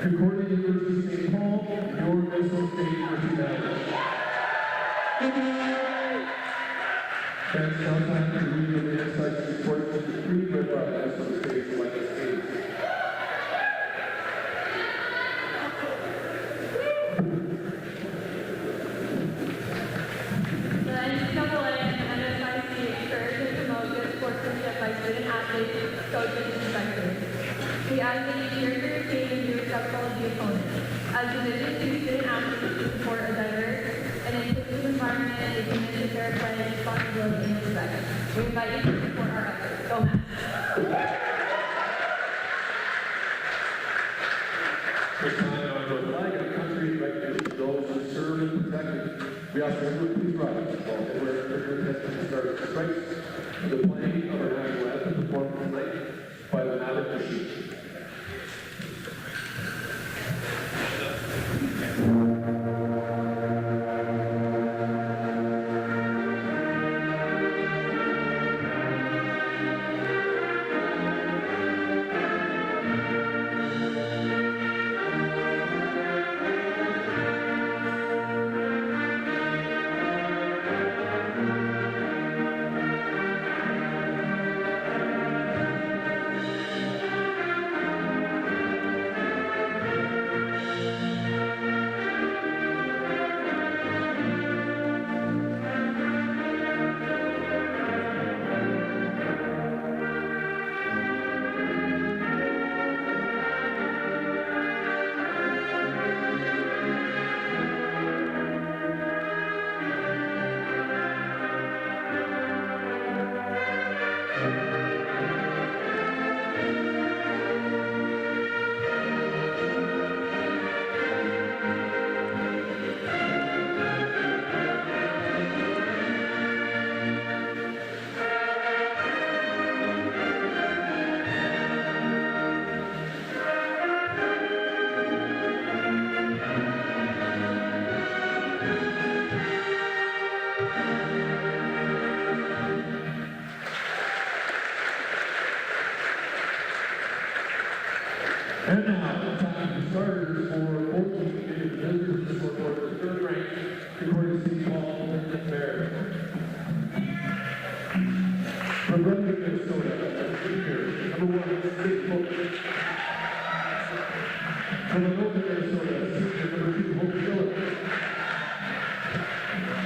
Concordia-St, your Minnesota State University medalist. That's now time to review the insights and reports of the three red Minnesota State selected teams. The NCAA and MSIC encourage and promote good sportsmanship by student athletes, coaches, and inspectors. We ask that you cheer for your team and be respectful of the opponent. As Division II student athletes, we support a diverse and inclusive environment and a commitment to fair play, responsibility, and respect. We invite you to support our efforts. Go Mets! This time, on the flag of the country, recognition of those who serve and protect it. We ask everyone please rise while everywhere has been started strikes to the playing of our national anthem performed tonight by the Maverick Machine. And now, time for starters for both teams in the visitors to support the third ranked Concordia-St. Fair. From Redmond, Minnesota, senior, number 1, State Book. From Mankato, Minnesota, senior, number 2, Hope Phillips.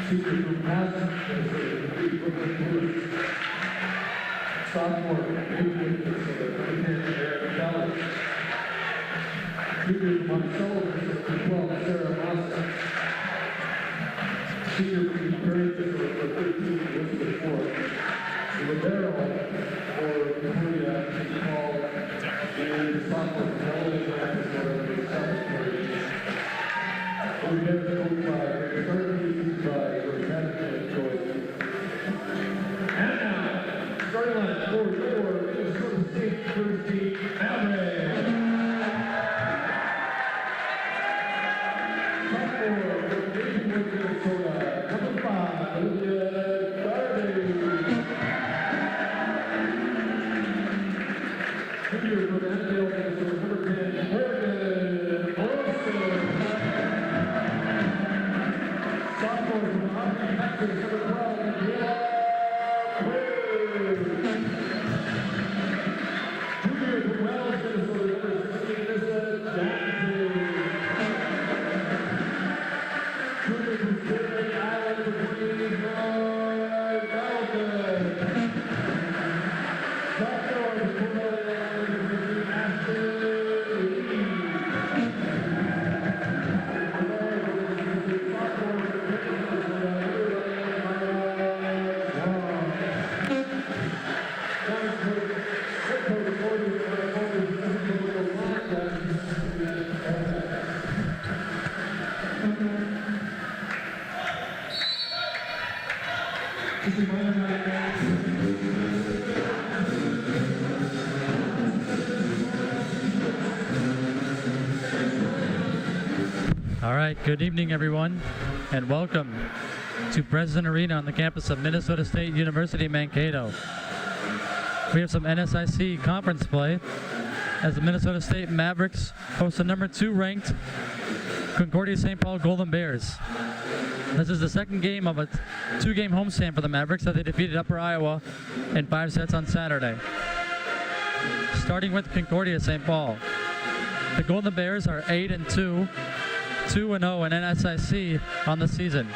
Senior from Madison, Minnesota, number 3, Brooklyn Lewis. Sophomore, Maywood, Minnesota, number 10, Eric Ballard. Senior from Monticello, Minnesota, 12, Sarah Massa. Senior from Prairie, Minnesota, 13, Elizabeth Ford. Libero for Concordia, St. Paul, and sophomore from Delaware, Minnesota, South Korea. We have the coach by Joyce. And now, starting line for your Minnesota State University Maverick. Minnesota, number 5, Olivia Garvey. Junior from Annandale, Minnesota, number 10, Morgan Olson. Sophomore from Austin, Texas, number 12, Angela Quinn. Junior from Wells, Minnesota, number 16, Nissa Jackson. Junior from Sterling Island, number 20, Roy Belton. Sophomore from Port Island, number 15, Ashton Lee. All right, good evening, everyone, and welcome to President Arena on the campus of Minnesota State University, Mankato. We have some NSIC conference play as the Minnesota State Mavericks host the number 2 ranked Concordia-St. Paul Golden Bears. This is the second game of a 2-game homestand for the Mavericks that they defeated Upper Iowa in 5 sets on Saturday. Starting with Concordia-St. Paul. The Golden Bears are 8-2, 2-0 in NSIC on the season.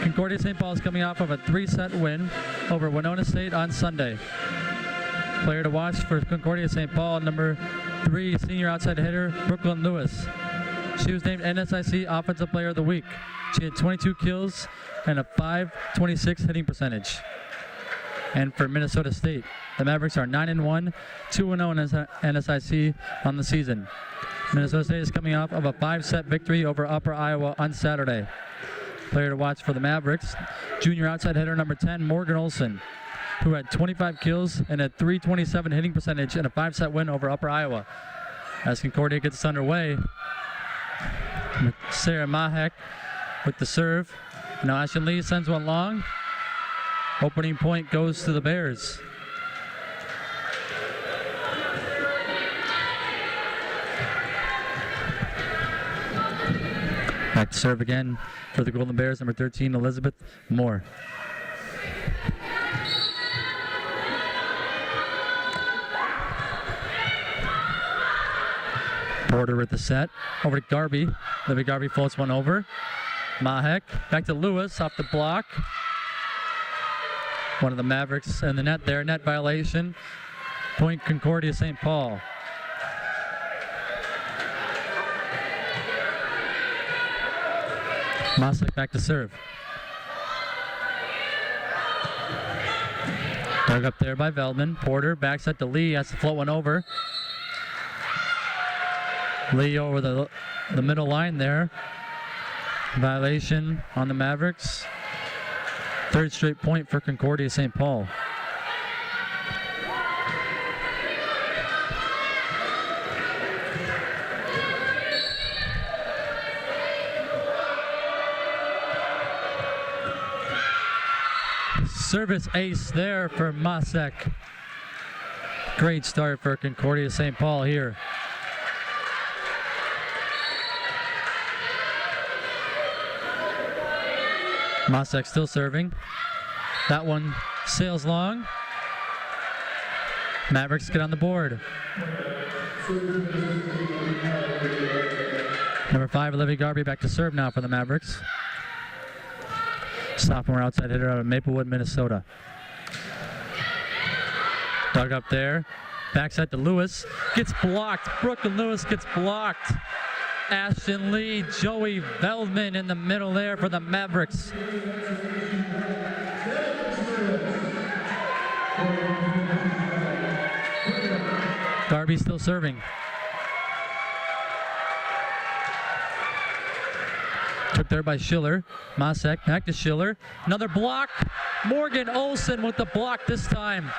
Concordia-St. Paul is coming off of a 3-set win over Winona State on Sunday. Player to watch for Concordia-St. Paul, number 3 senior outside hitter, Brooklyn Lewis. She was named NSIC Offensive Player of the Week. She had 22 kills and a .526 hitting percentage. And for Minnesota State, the Mavericks are 9-1, 2-0 in NSIC on the season. Minnesota State is coming off of a 5-set victory over Upper Iowa on Saturday. Player to watch for the Mavericks, junior outside hitter number 10, Morgan Olson, who had 25 kills and a .327 hitting percentage in a 5-set win over Upper Iowa. As Concordia gets underway, Sarah Mahek with the serve. Now Ashton Lee sends one long. Opening point goes to the Bears. Back to serve again for the Golden Bears, number 13, Elizabeth Moore. Porter with the set. Over to Garby. Libby Garby floats one over. Mahek. Back to Lewis off the block. One of the Mavericks in the net there. Net violation. Point Concordia-St. Paul. Masek back to serve. Dug up there by Veldman. Porter back set to Lee. Has to float one over. Lee over the middle line there. Violation on the Mavericks. 3rd straight point for Concordia-St. Paul. Service ace there for Masek. Great start for Concordia-St. Paul here. Masek still serving. That one sails long. Mavericks get on the board. Number 5, Olivia Garby back to serve now for the Mavericks. Sophomore outside hitter out of Maplewood, Minnesota. Dug up there. Backside to Lewis. Gets blocked. Brooklyn Lewis gets blocked. Ashton Lee, Joey Veldman in the middle there for the Mavericks. Garby still serving. Took there by Schiller. Masek back to Schiller. Another block. Morgan Olson with the block this time.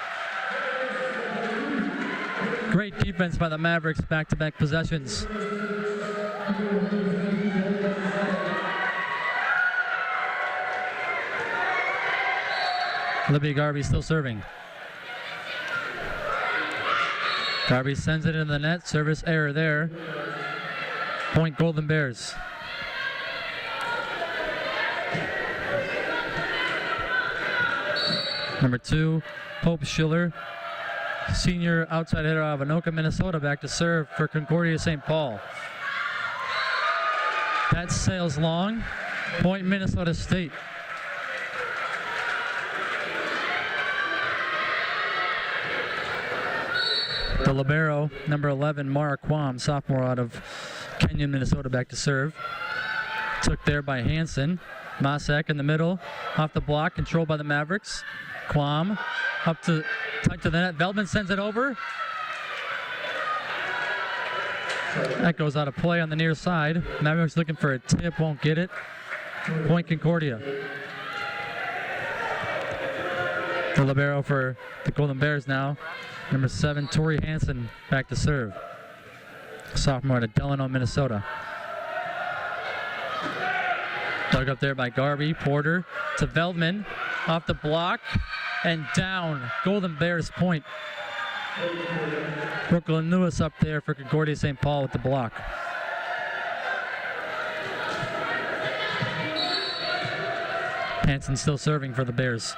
Great defense by the Mavericks, back-to-back possessions. Libby Garby still serving. Garby sends it in the net. Service error there. Point Golden Bears. Number 2, Hope Schiller, senior outside hitter out of Anoka, Minnesota, back to serve for Concordia-St. Paul. That sails long. Point Minnesota State. The libero, number 11, Mara Quam, sophomore out of Kenyon, Minnesota, back to serve. Took there by Hansen. Masek in the middle, off the block, controlled by the Mavericks. Quam up to tight to the net. Veldman sends it over. That goes out of play on the near side. Mavericks looking for a tip, won't get it. Point Concordia. The libero for the Golden Bears now. Number 7, Tori Hansen, back to serve. Sophomore out of Delano, Minnesota. Dug up there by Garby. Porter to Veldman. Off the block and down. Golden Bears point. Brooklyn Lewis up there for Concordia-St. Paul with the block. Hansen still serving for the Bears.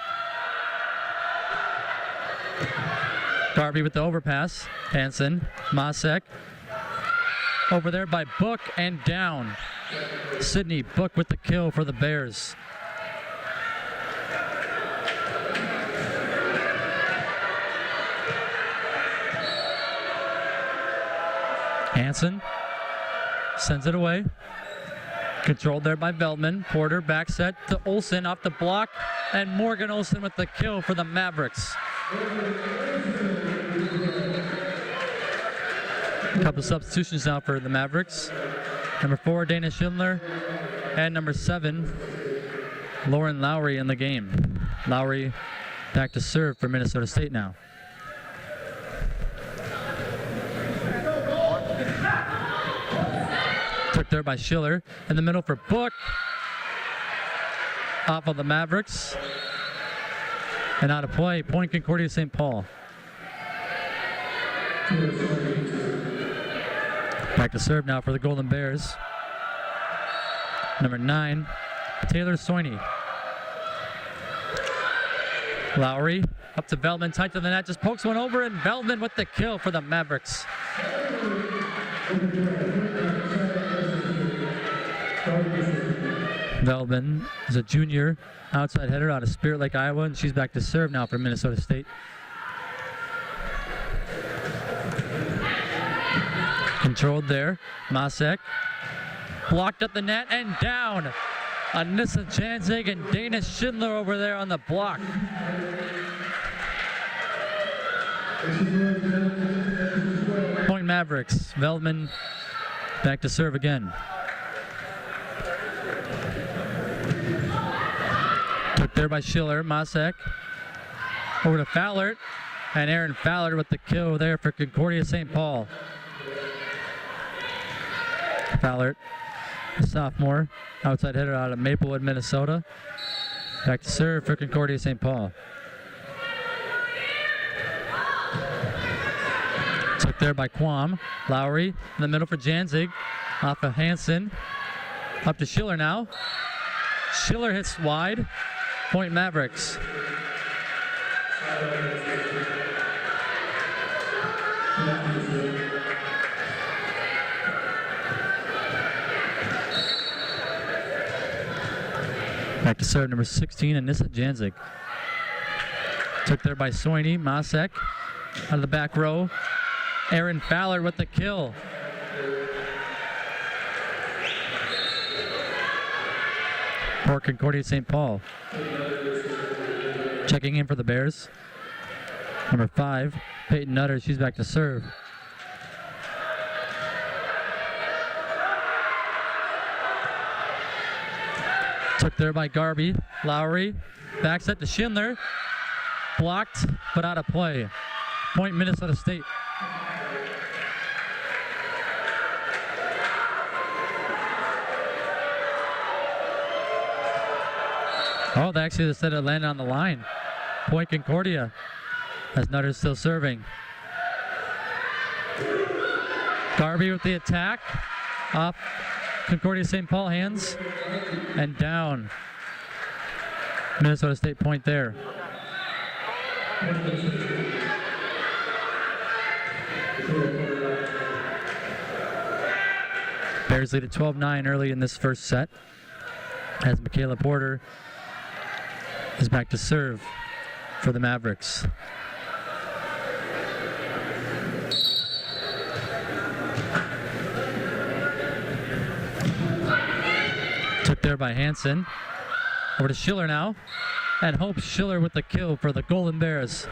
Darby with the overpass. Hansen, Masek. Over there by Book and down. Sidney Book with the kill for the Bears. Hansen sends it away. Controlled there by Veldman. Porter back set to Olsen off the block. And Morgan Olsen with the kill for the Mavericks. Couple substitutions now for the Mavericks. Number 4, Dana Schindler. And number 7, Lauren Lowry in the game. Lowry back to serve for Minnesota State now. Took there by Schiller. In the middle for Book. Off of the Mavericks. And out of play. Point Concordia-St. Paul. Back to serve now for the Golden Bears. Number 9, Taylor Soini. Lowry up to Veldman, tight to the net, just pokes one over, and Veldman with the kill for the Mavericks. Veldman is a junior outside header out of Spirit Lake, Iowa, and she's back to serve now for Minnesota State. Controlled there. Masek blocked at the net and down. Anissa Janzig and Dana Schindler over there on the block. Point Mavericks. Veldman back to serve again. Took there by Schiller. Masek over to Fallert. And Aaron Fallert with the kill there for Concordia-St. Paul. Fallert, a sophomore, outside hitter out of Maplewood, Minnesota. Back to serve for Concordia-St. Paul. Took there by Quam. Lowry in the middle for Janzig. Off of Hansen. Up to Schiller now. Schiller hits wide. Point Mavericks. Back to serve number 16, Anissa Janzig. Took there by Soini. Masek out of the back row. Aaron Fowler with the kill. For Concordia-St. Paul. Checking in for the Bears. Number 5, Peyton Nutter. She's back to serve. Took there by Garby. Lowry. Back set to Schindler. Blocked, but out of play. Point Minnesota State. Oh, they actually said it landed on the line. Point Concordia. As Nutter's still serving. Garby with the attack. Off Concordia-St. Paul hands. And down. Minnesota State point there. Bears lead at 12-9 early in this first set. As Michaela Porter is back to serve for the Mavericks. Took there by Hansen. Over to Schiller now. And Hope Schiller with the kill for the Golden Bears.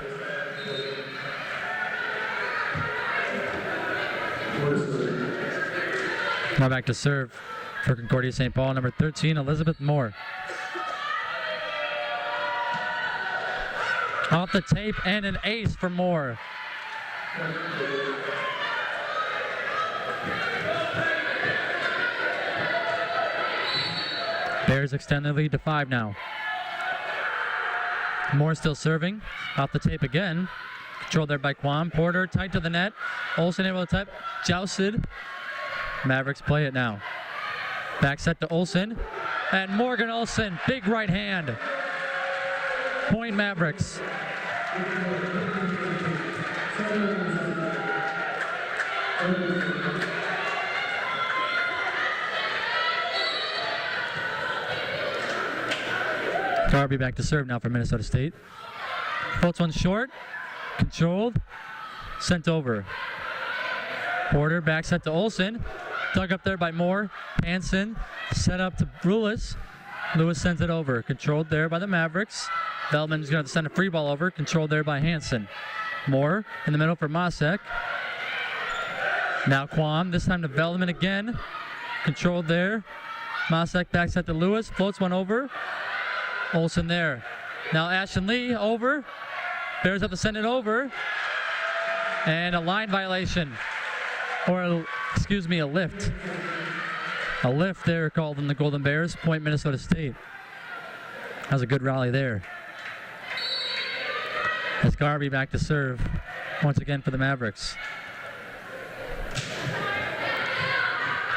Now back to serve for Concordia-St. Paul, number 13, Elizabeth Moore. Off the tape and an ace for Moore. Bears extend their lead to 5 now. Moore still serving. Off the tape again. Controlled there by Quam. Porter tight to the net. Olsen able to type. Jousted. Mavericks play it now. Back set to Olsen. And Morgan Olsen, big right hand. Point Mavericks. Darby back to serve now for Minnesota State. Floats one short. Controlled. Sent over. Porter back set to Olsen. Dug up there by Moore. Hansen set up to Lewis. Lewis sends it over. Controlled there by the Mavericks. Veltman's going to send a free ball over. Controlled there by Hansen. Moore in the middle for Masek. Now Quam. This time to Veltman again. Controlled there. Masek back set to Lewis. Floats one over. Olsen there. Now Ashton Lee over. Bears have to send it over. And a line violation. Or, excuse me, a lift. A lift there called in the Golden Bears. Point Minnesota State. That was a good rally there. As Garvey back to serve once again for the Mavericks.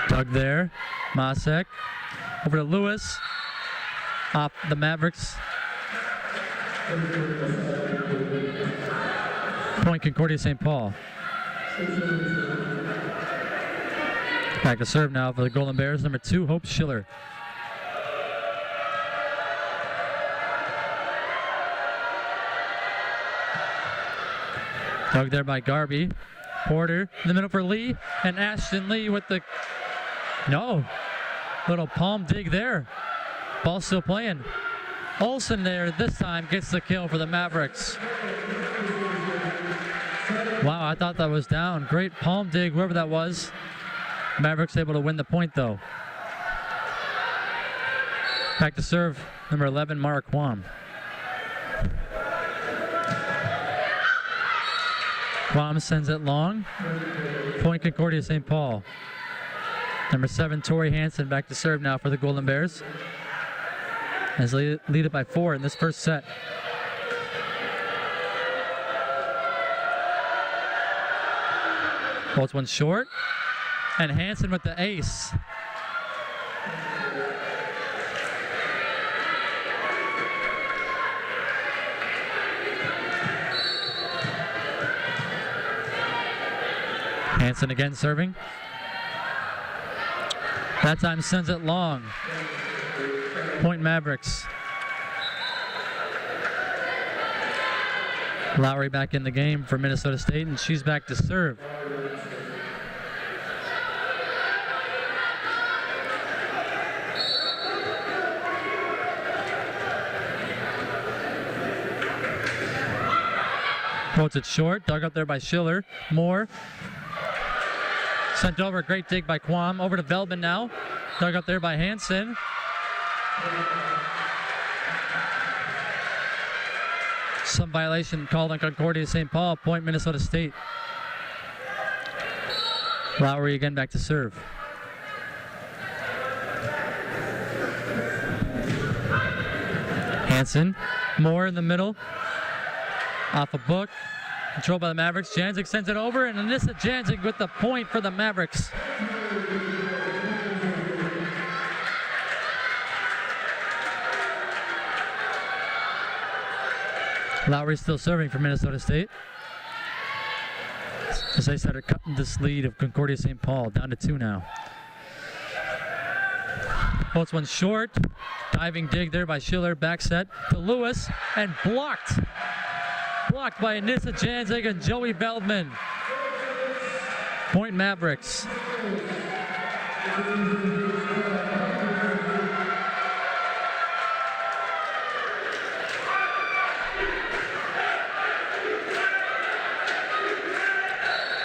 Dug there. Masek. Over to Lewis. Off the Mavericks. Point Concordia-St. Paul. Back to serve now for the Golden Bears. Number 2, Hope Schiller. Dug there by Garvey. Porter in the middle for Lee. And Ashton Lee with the... No. Little palm dig there. Ball still playing. Olsen there this time gets the kill for the Mavericks. Wow, I thought that was down. Great palm dig, whoever that was. Mavericks able to win the point though. Back to serve, number 11, Mara Quam. Quam sends it long. Point Concordia-St. Paul. Number 7, Tori Hansen back to serve now for the Golden Bears. As lead it by 4 in this first set. Holds one short. And Hansen with the ace. Hansen again serving. That time sends it long. Point Mavericks. Lowry back in the game for Minnesota State, and she's back to serve. Quotes it short, dug up there by Schiller. Moore. Sent over, great dig by Quam. Over to Veltman now. Dug up there by Hansen. Some violation called on Concordia-St. Paul. Point Minnesota State. Lowry again back to serve. Hansen. Moore in the middle. Off a book. Controlled by the Mavericks. Janzik sends it over, and Anissa Janzik with the point for the Mavericks. Lowry still serving for Minnesota State. As they started cutting this lead of Concordia-St. Paul down to 2 now. Holds one short. Diving dig there by Schiller. Back set to Lewis, and blocked. Blocked by Anissa Janzik and Joey Veltman. Point Mavericks.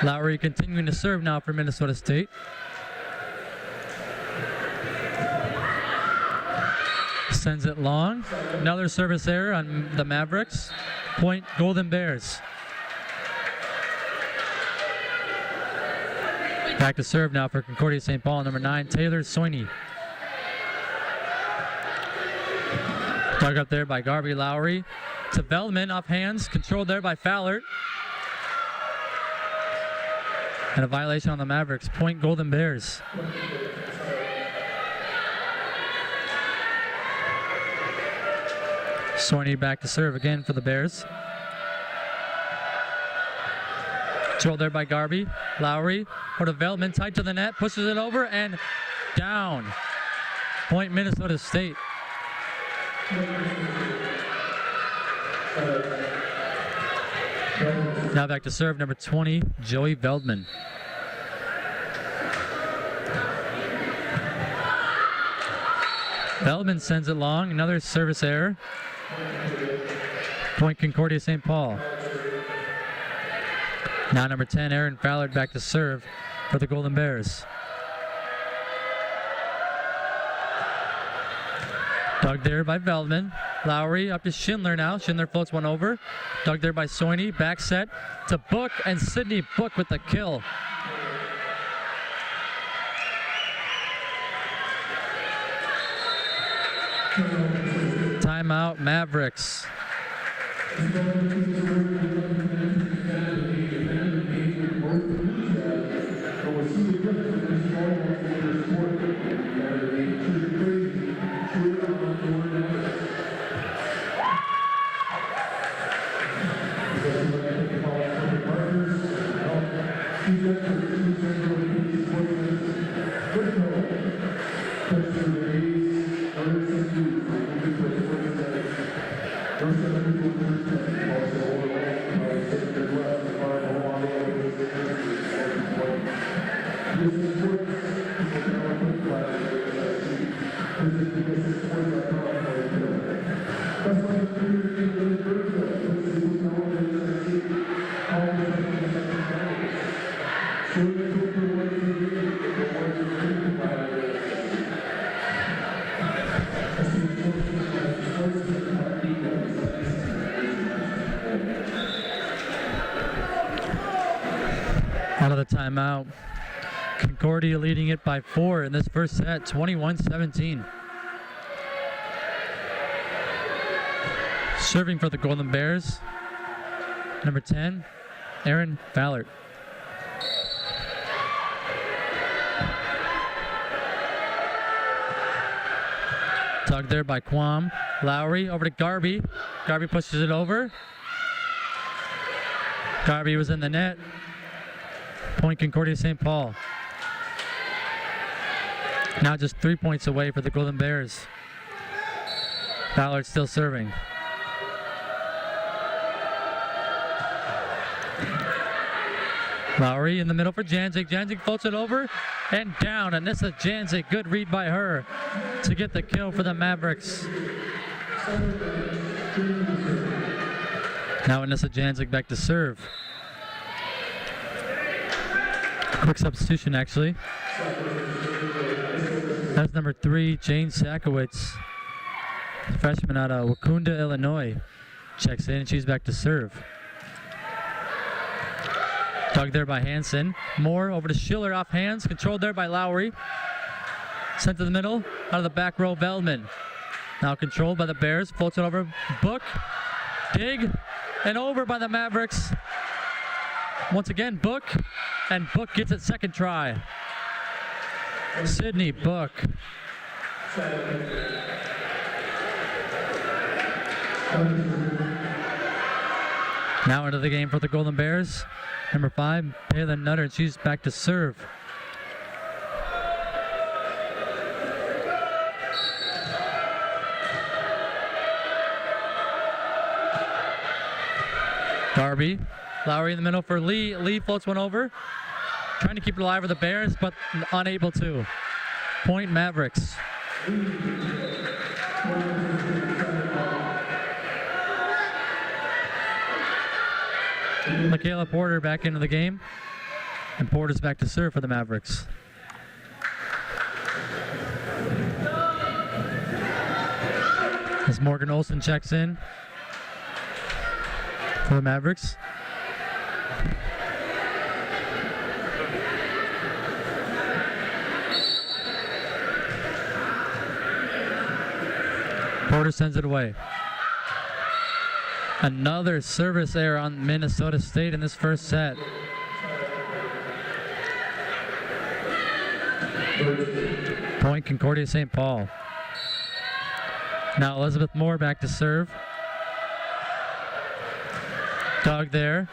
Lowry continuing to serve now for Minnesota State. Sends it long. Another service error on the Mavericks. Point Golden Bears. Back to serve now for Concordia-St. Paul, number 9, Taylor Soini. Dug up there by Garvey Lowry. To Veltman, off hands, controlled there by Fallert. And a violation on the Mavericks. Point Golden Bears. Sorney back to serve again for the Bears. Controlled there by Garby. Lowry for development, tight to the net, pushes it over and down. Point Minnesota State. Now back to serve number 20, Joey Veldman. Veldman sends it long, another service error. Point Concordia-St. Paul. Now number 10, Aaron Fallard back to serve for the Golden Bears. Dug there by Veldman. Lowry up to Schindler now. Schindler floats one over. Dug there by Soini. Back set to Book, and Sydney Book with the kill. Timeout, Mavericks. Out of the timeout. Concordia leading it by 4 in this first set, 21-17. Serving for the Golden Bears, number 10, Aaron Fallard. Tugged there by Quam. Lowry over to Garby. Garby pushes it over. Garby was in the net. Point Concordia-St. Paul. Now just 3 points away for the Golden Bears. Ballard still serving. Lowry in the middle for Janzik. Janzik floats it over and down. Anissa Janzik, good read by her to get the kill for the Mavericks. Now Anissa Janzik back to serve. Quick substitution, actually. That's number 3, Jane Sakowitz, freshman out of Wacunda, Illinois. Checks in, and she's back to serve. Dug there by Hansen. Moore over to Schiller off hands. Controlled there by Lowry. Sent to the middle. Out of the back row, Veldman. Now controlled by the Bears. Floats it over. Book. Dig. And over by the Mavericks. Once again, Book. And Book gets it second try. Sydney Book. Now into the game for the Golden Bears. Number 5, Palin Nutter, and she's back to serve. Garby. Lowry in the middle for Lee. Lee floats one over. Trying to keep it alive with the Bears, but unable to. Point Mavericks. Michaela Porter back into the game. And Porter's back to serve for the Mavericks. As Morgan Olsen checks in for the Mavericks. Porter sends it away. Another service error on Minnesota State in this first set. Point Concordia-St. Paul. Now Elizabeth Moore back to serve. Dug there.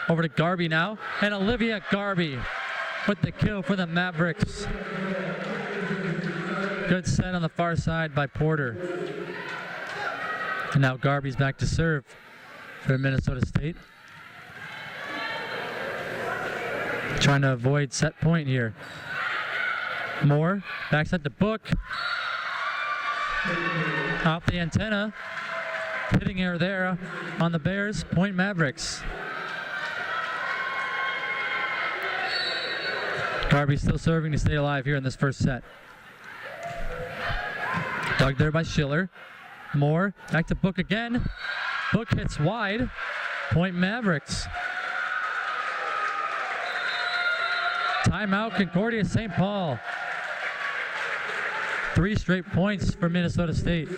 Over to Garby now. And Olivia Garby with the kill for the Mavericks. Good set on the far side by Porter. And now Garby's back to serve for Minnesota State. Trying to avoid set point here. Moore, backside to Book. Off the antenna. Hitting error there on the Bears. Point Mavericks. Garby still serving to stay alive here in this first set. Dug there by Schiller. Moore, back to Book again. Book hits wide. Point Mavericks. Timeout, Concordia-St. Paul. 3 straight points for Minnesota State.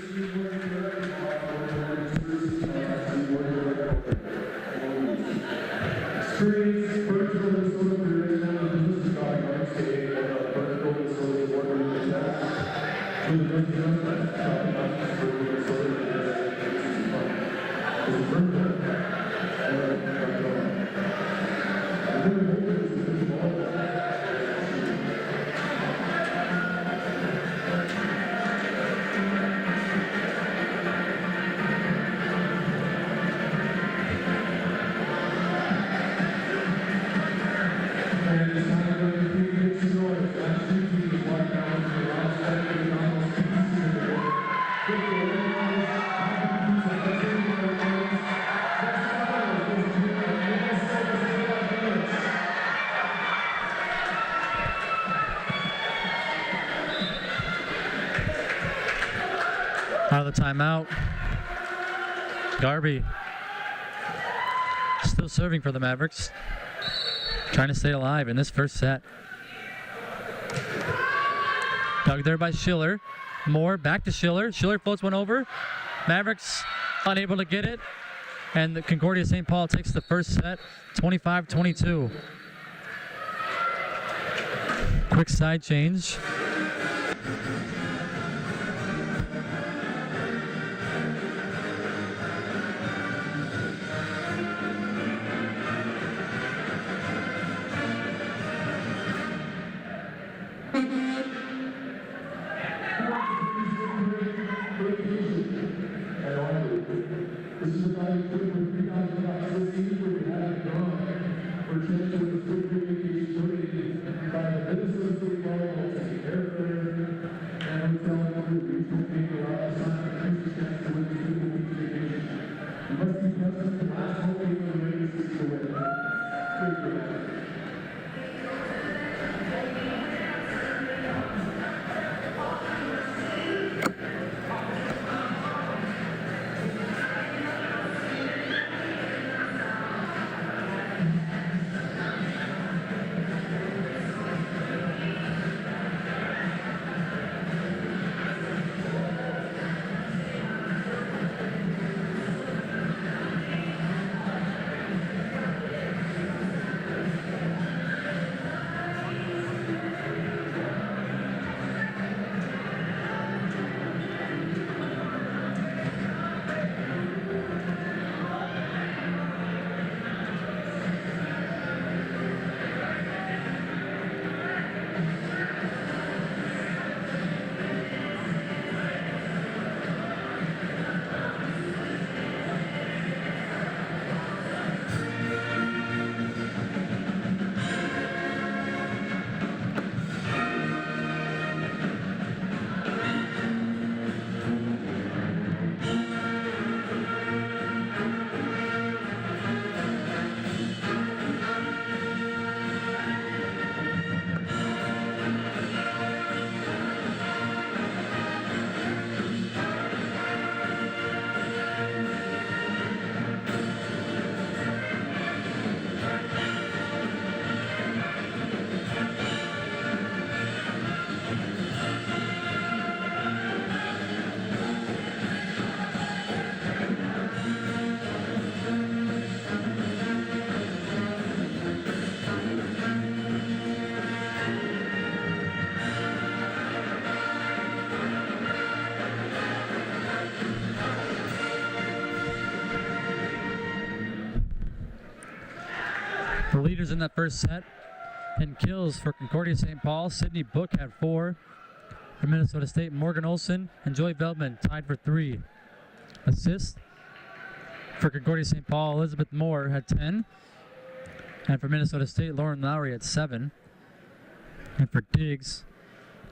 Out of the timeout. Garby still serving for the Mavericks. Trying to stay alive in this first set. Dug there by Schiller. Moore back to Schiller. Schiller floats one over. Mavericks unable to get it. And the Concordia-St. Paul takes the first set, 25-22. Quick side change. leaders in that first set in kills for Concordia-St. Paul. Sydney Book had 4. For Minnesota State, Morgan Olson and Joy Veldman tied for 3. Assists for Concordia-St. Paul, Elizabeth Moore had 10. And for Minnesota State, Lauren Lowry had 7. And for digs,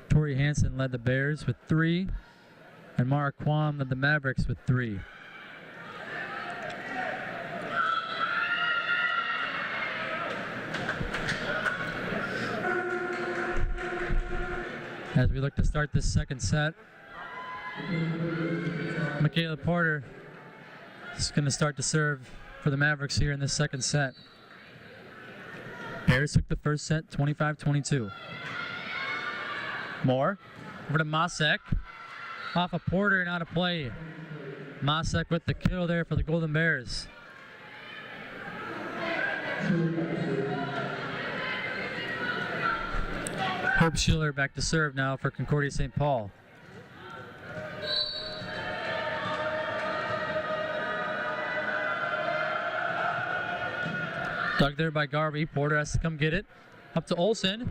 Tori Hansen led the Bears with 3. And Mara Kwam led the Mavericks with 3. As we look to start this second set, Michaela Porter is going to start to serve for the Mavericks here in this second set. Bears took the first set 25-22. Moore over to Masek. Off of Porter and out of play. Masek with the kill there for the Golden Bears. Herb Schiller back to serve now for Concordia-St. Paul. Dug there by Garvey. Porter has to come get it. Up to Olsen.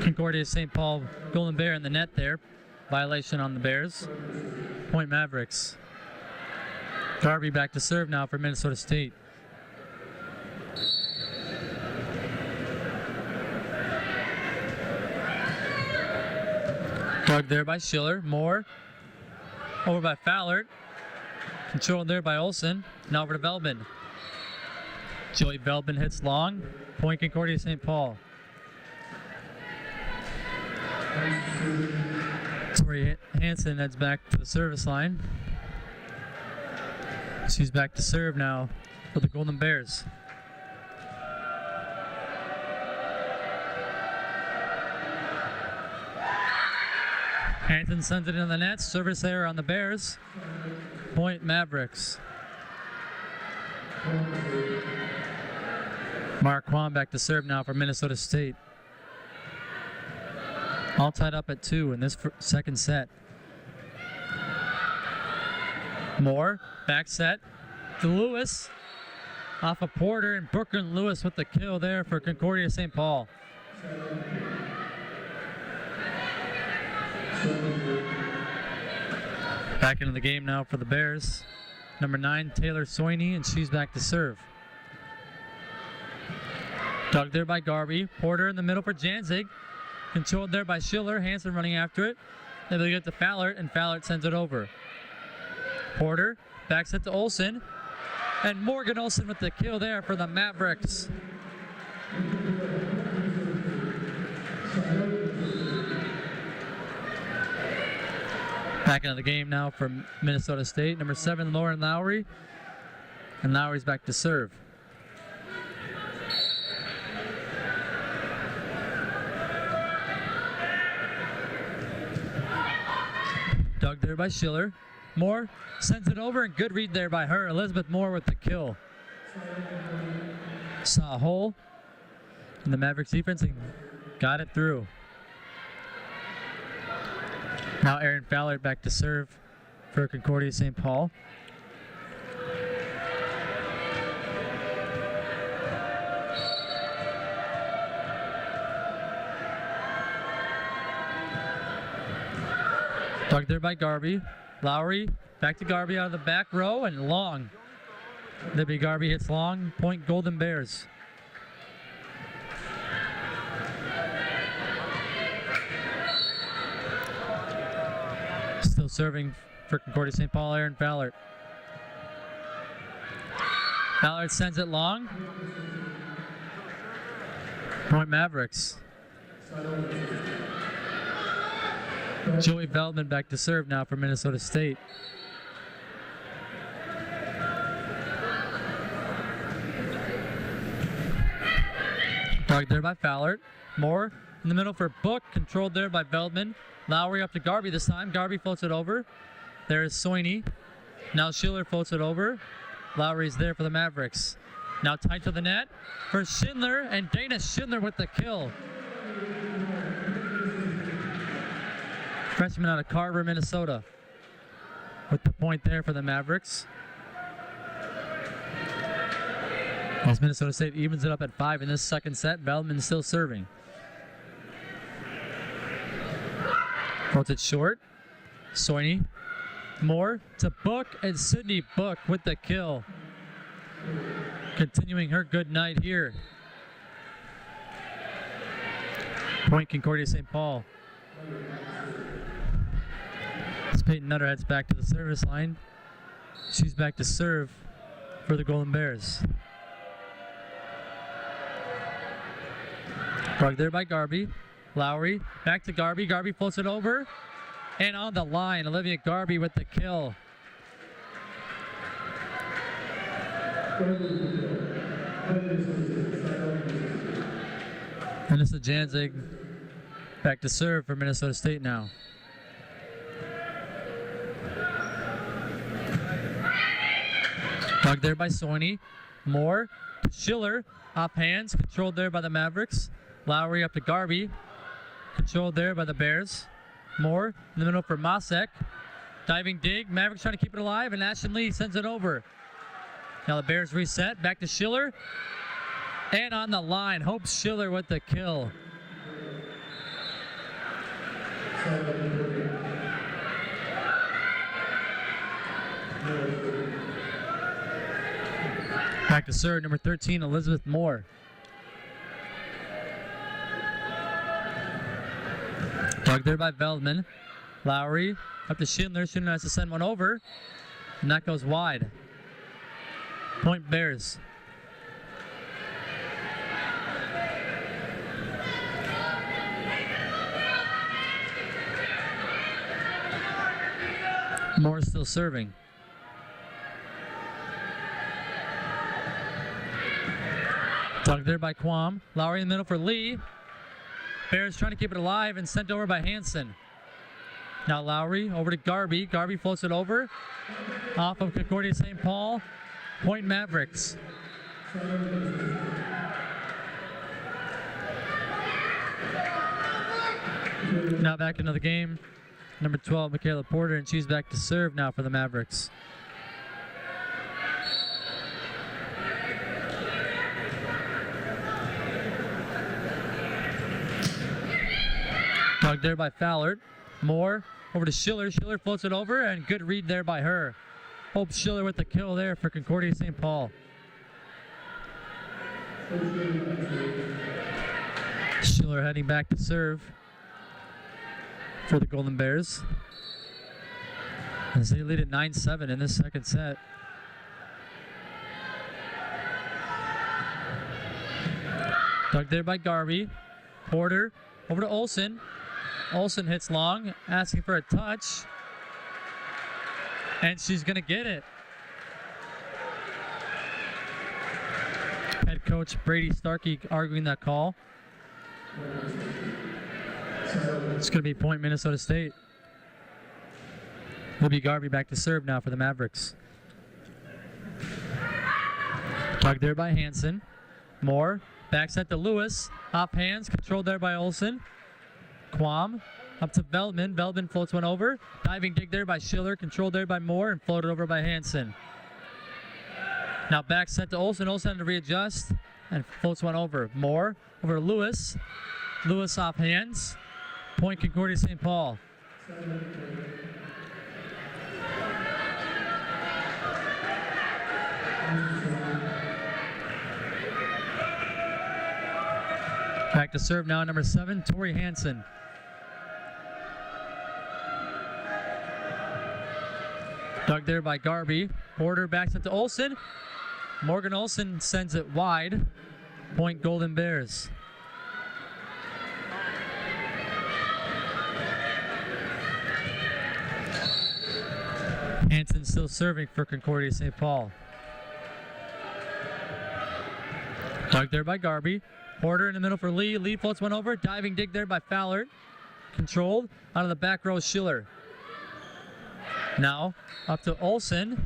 Concordia-St. Paul Golden Bear in the net there. Violation on the Bears. Point Mavericks. Garvey back to serve now for Minnesota State. Dug there by Schiller. Moore. Over by Fallert. Controlled there by Olsen. Now over to Veldman. Joey Veldman hits long. Point Concordia-St. Paul. Tori Hansen heads back to the service line. She's back to serve now for the Golden Bears. Hansen sends it in the net. Service error on the Bears. Point Mavericks. Mark Kwon back to serve now for Minnesota State. All tied up at 2 in this second set. Moore, back set to Lewis. Off of Porter, and Brooklyn Lewis with the kill there for Concordia-St. Paul. Back into the game now for the Bears. Number 9, Taylor Soini, and she's back to serve. Dug there by Garvey. Porter in the middle for Janzig. Controlled there by Schiller. Hansen running after it. Then they get to Fallert, and Fallert sends it over. Porter backs it to Olsen. And Morgan Olsen with the kill there for the Mavericks. Back into the game now for Minnesota State. Number 7, Lauren Lowry. And Lowry's back to serve. Dug there by Schiller. Moore sends it over, and good read there by her. Elizabeth Moore with the kill. Saw a hole in the Mavericks defense and got it through. Now Erin Fallert back to serve for Concordia-St. Paul. Dug there by Garvey. Lowry back to Garvey out of the back row, and long. Libby Garvey hits long. Point Golden Bears. Still serving for Concordia-St. Paul, Erin Fallert. Fallert sends it long. Point Mavericks. Joey Veldman back to serve now for Minnesota State. Dug there by Fallert. Moore in the middle for Book. Controlled there by Veldman. Lowry up to Garvey this time. Garvey floats it over. There is Soini. Now Schiller floats it over. Lowry's there for the Mavericks. Now tight to the net for Schindler, and Dana Schindler with the kill. Freshman out of Carver, Minnesota. with the point there for the Mavericks. As Minnesota State evens it up at 5 in this second set, Veldman still serving. Throws it short. Soini. Moore to Book, and Sydney Book with the kill. Continuing her good night here. Point Concordia-St. Paul. As Peyton Nutter heads back to the service line. She's back to serve for the Golden Bears. Brought there by Garby. Lowry back to Garby. Garby floats it over. And on the line, Olivia Garby with the kill. Vanessa Janzig back to serve for Minnesota State now. Dug there by Soini. Moore to Schiller. Off hands. Controlled there by the Mavericks. Lowry up to Garby. Controlled there by the Bears. Moore in the middle for Masek. Diving dig. Mavericks trying to keep it alive, and Ashton Lee sends it over. Now the Bears reset. Back to Schiller. And on the line, Hope Schiller with the kill. Back to serve, number 13, Elizabeth Moore. Dug there by Veldman. Lowry up to Schindler. Schindler has to send one over. And that goes wide. Point Bears. Moore still serving. Dug there by Quam. Lowry in the middle for Lee. Bears trying to keep it alive and sent over by Hansen. Now Lowry over to Garby. Garby floats it over. Off of Concordia-St. Paul. Point Mavericks. Now back into the game. Number 12, Michaela Porter, and she's back to serve now for the Mavericks. Dug there by Fallert. Moore over to Schiller. Schiller floats it over, and good read there by her. Hope Schiller with the kill there for Concordia-St. Paul. Schiller heading back to serve for the Golden Bears, as they lead at 9-7 in this second set. Dug there by Garby. Porter over to Olsen. Olsen hits long, asking for a touch, and she's going to get it. Head coach Brady Starkey arguing that call. It's going to be point Minnesota State. Libby Garby back to serve now for the Mavericks. Dug there by Hansen. Moore back set to Lewis. Off hands, controlled there by Olsen. Quam up to Veldman. Veldman floats one over. Diving dig there by Schiller, controlled there by Moore, and floated over by Hansen. Now back set to Olsen. Olsen to readjust and floats one over. Moore over to Lewis. Lewis off hands. Point Concordia-St. Paul. Back to serve now, number 7, Tori Hansen. Dug there by Garby. Porter backs it to Olsen. Morgan Olsen sends it wide. Point Golden Bears. Hansen still serving for Concordia-St. Paul. Dug there by Garby. Porter in the middle for Lee. Lee floats one over. Diving dig there by Fallert. Controlled. Out of the back row, Schiller. Now up to Olsen.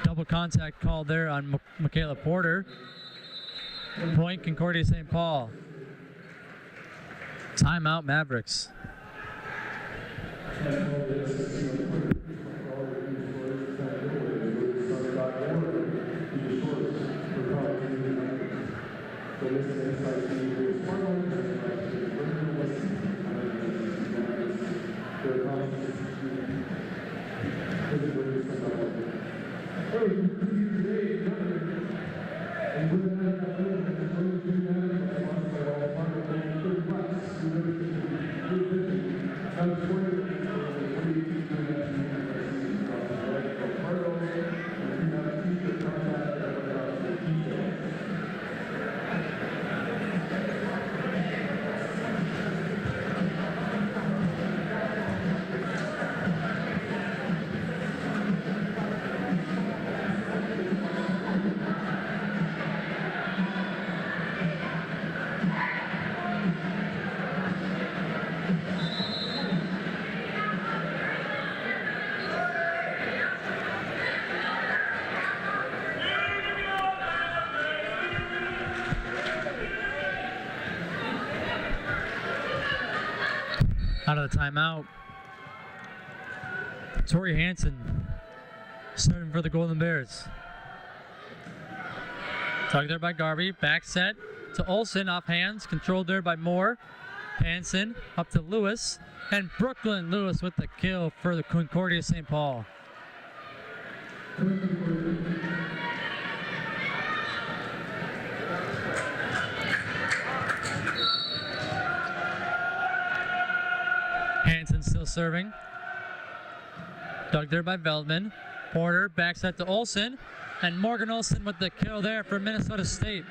Double contact called there on Michaela Porter. Point Concordia-St. Paul. Timeout Mavericks. Out of the timeout. Tori Hansen serving for the Golden Bears. Tugged there by Garvey. Back set to Olsen, off hands. Controlled there by Moore. Hansen up to Lewis. And Brooklyn Lewis with the kill for the Concordia-St. Paul. Hansen still serving. Dug there by Veldman. Porter back set to Olsen. And Morgan Olsen with the kill there for Minnesota State.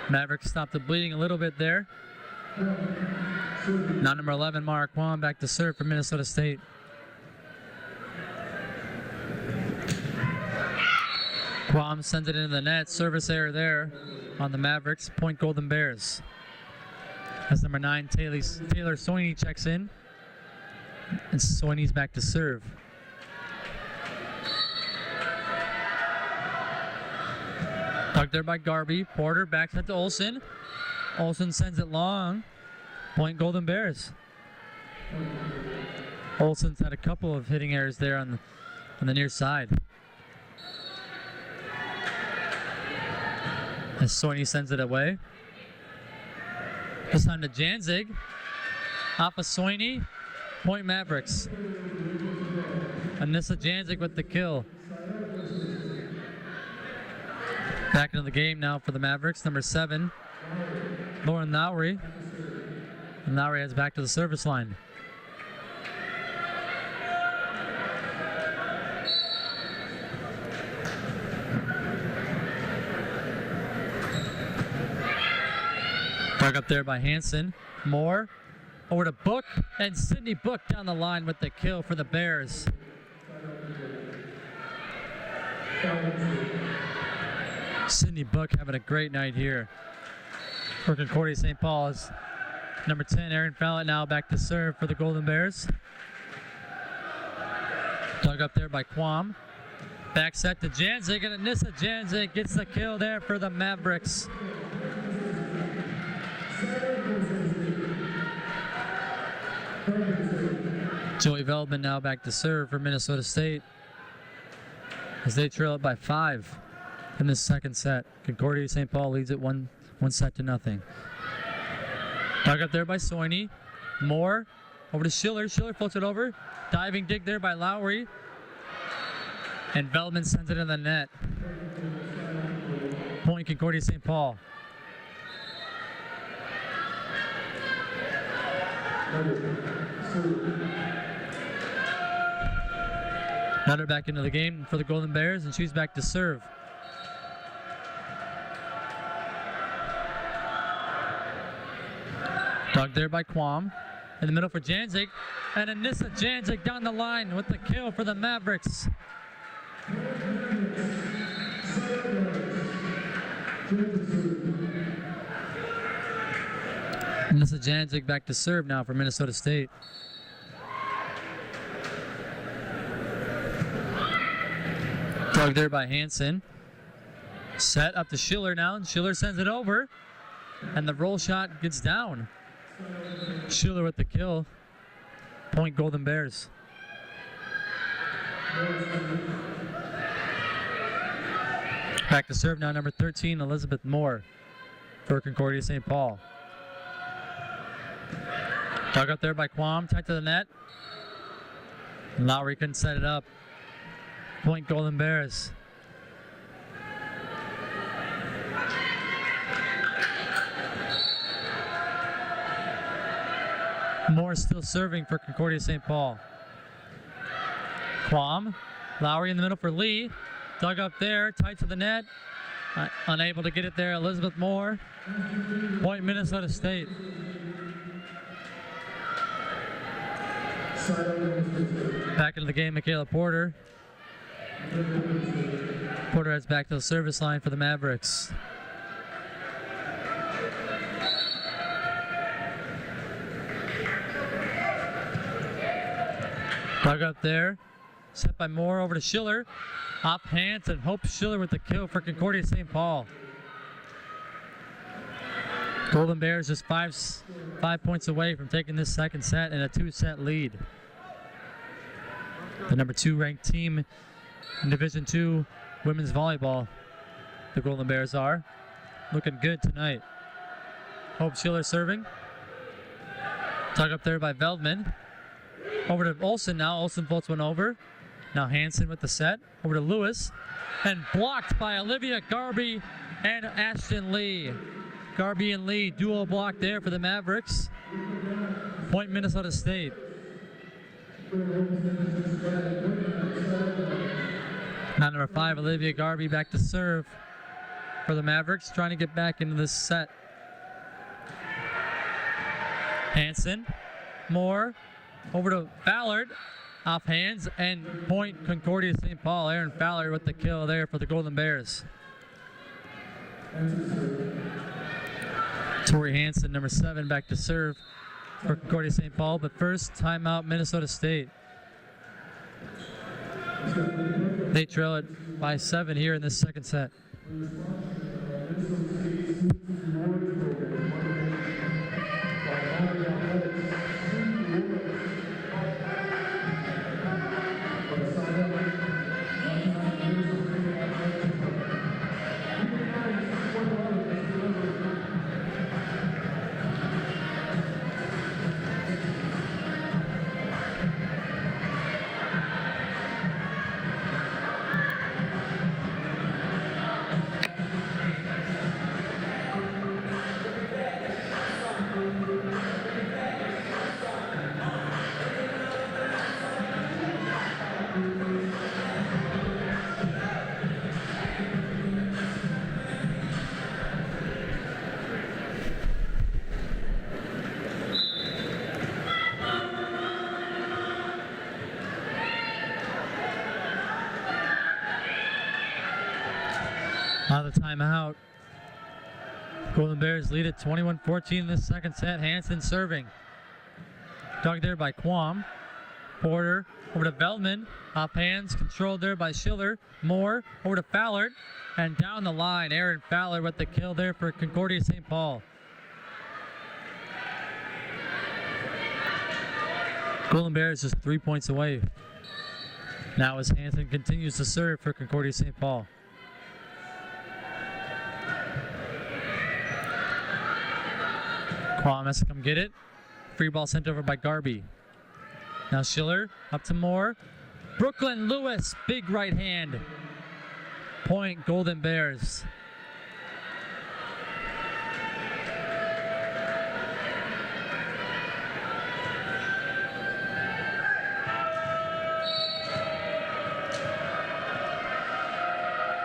Mavericks stopped the bleeding a little bit there. Now number 11, Mark Kwan back to serve for Minnesota State. Quam sends it into the net. Service error there on the Mavericks. Point Golden Bears. As number 9, Taylor Soini checks in. And Soini's back to serve. Tugged there by Garvey. Porter backs it to Olsen. Olsen sends it long. Point Golden Bears. Olsen's had a couple of hitting errors there on the near side. As Soini sends it away. This time to Janzig. Off of Soini. Point Mavericks. Anissa Janzig with the kill. Back into the game now for the Mavericks. Number 7, Lauren Lowry. And Lowry heads back to the service line. Dug up there by Hansen. Moore over to Book, and Sydney Book down the line with the kill for the Bears. Sydney Book having a great night here for Concordia-St. Paul's. Number 10, Aaron Fallett now back to serve for the Golden Bears. Dug up there by Quam. Back set to Janzig, and Anissa Janzig gets the kill there for the Mavericks. Joey Veldman now back to serve for Minnesota State as they trail it by 5 in this second set. Concordia-St. Paul leads it one set to nothing. Dug up there by Soini. Moore over to Schiller. Schiller floats it over. Diving dig there by Lowry. And Veldman sends it in the net. Point Concordia-St. Paul. Nutter back into the game for the Golden Bears, and she's back to serve. Dug there by Quam. In the middle for Janzig. And Anissa Janzig down the line with the kill for the Mavericks. Anissa Janzig back to serve now for Minnesota State. Dug there by Hansen. Set up to Schiller now, and Schiller sends it over. And the roll shot gets down. Schiller with the kill. Point Golden Bears. Back to serve now, number 13, Elizabeth Moore for Concordia-St. Paul. Dug up there by Quam, tight to the net. Lowry couldn't set it up. Point Golden Bears. Moore still serving for Concordia-St. Paul. Quam, Lowry in the middle for Lee. Dug up there, tight to the net. Unable to get it there, Elizabeth Moore. Point Minnesota State. Back into the game, Michaela Porter. Porter heads back to the service line for the Mavericks. Dug up there. Set by Moore over to Schiller. Up hands and Hope Schiller with the kill for Concordia-St. Paul. Golden Bears just 5 points away from taking this second set and a 2-set lead. The number 2 ranked team in Division II women's volleyball, the Golden Bears are looking good tonight. Hope Schiller serving. Dug up there by Veldman. Over to Olsen now. Olsen floats one over. Now Hansen with the set. Over to Lewis. And blocked by Olivia Garby and Ashton Lee. Garby and Lee, dual block there for the Mavericks. Point Minnesota State. Now number 5, Olivia Garby back to serve for the Mavericks, trying to get back into this set. Hansen, Moore, over to Ballard, off hands, and point Concordia-St. Paul. Aaron Fowler with the kill there for the Golden Bears. Tori Hansen, number 7, back to serve for Concordia-St. Paul, but first, timeout Minnesota State. They trail it by 7 here in this second set. Out of the timeout. Golden Bears lead at 21-14 in this second set. Hansen serving. Dug there by Quam. Porter over to Veldman. Off hands, controlled there by Schiller. Moore over to Fowler. And down the line, Aaron Fowler with the kill there for Concordia-St. Paul. Golden Bears just 3 points away. Now as Hansen continues to serve for Concordia-St. Paul. Quam has to come get it. Free ball sent over by Garby. Now Schiller up to Moore. Brooklyn Lewis, big right hand. Point Golden Bears.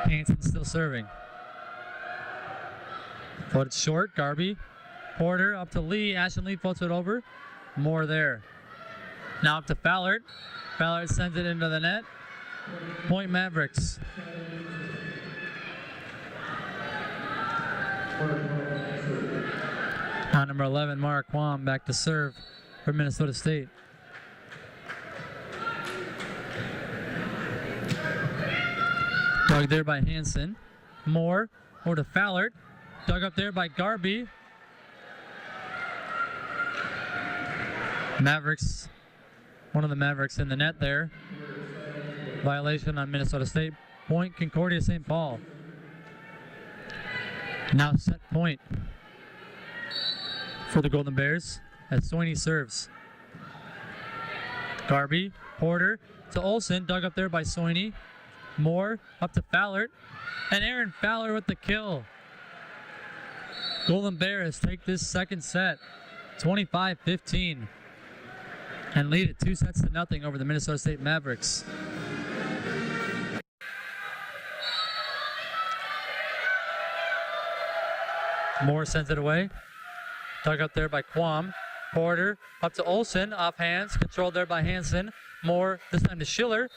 Hansen still serving. Floated short, Garby. Porter up to Lee. Ashton Lee floats it over. Moore there. Now up to Fallard. Fallard sends it into the net. Point Mavericks. Now number 11, Mara Quam back to serve for Minnesota State. Dug there by Hansen. Moore over to Fallard. Dug up there by Garby. Mavericks, one of the Mavericks in the net there. Violation on Minnesota State. Point Concordia-St. Paul. Now set point for the Golden Bears as Soini serves. Garby, Porter to Olsen, dug up there by Soini. Moore up to Fallard, and Aaron Fowler with the kill. Golden Bears take this second set, 25-15. And lead it 2-0 over the Minnesota State Mavericks. Moore sends it away. Dug up there by Quam. Porter up to Olsen, off hands, controlled there by Hansen. Moore, this time to Schiller.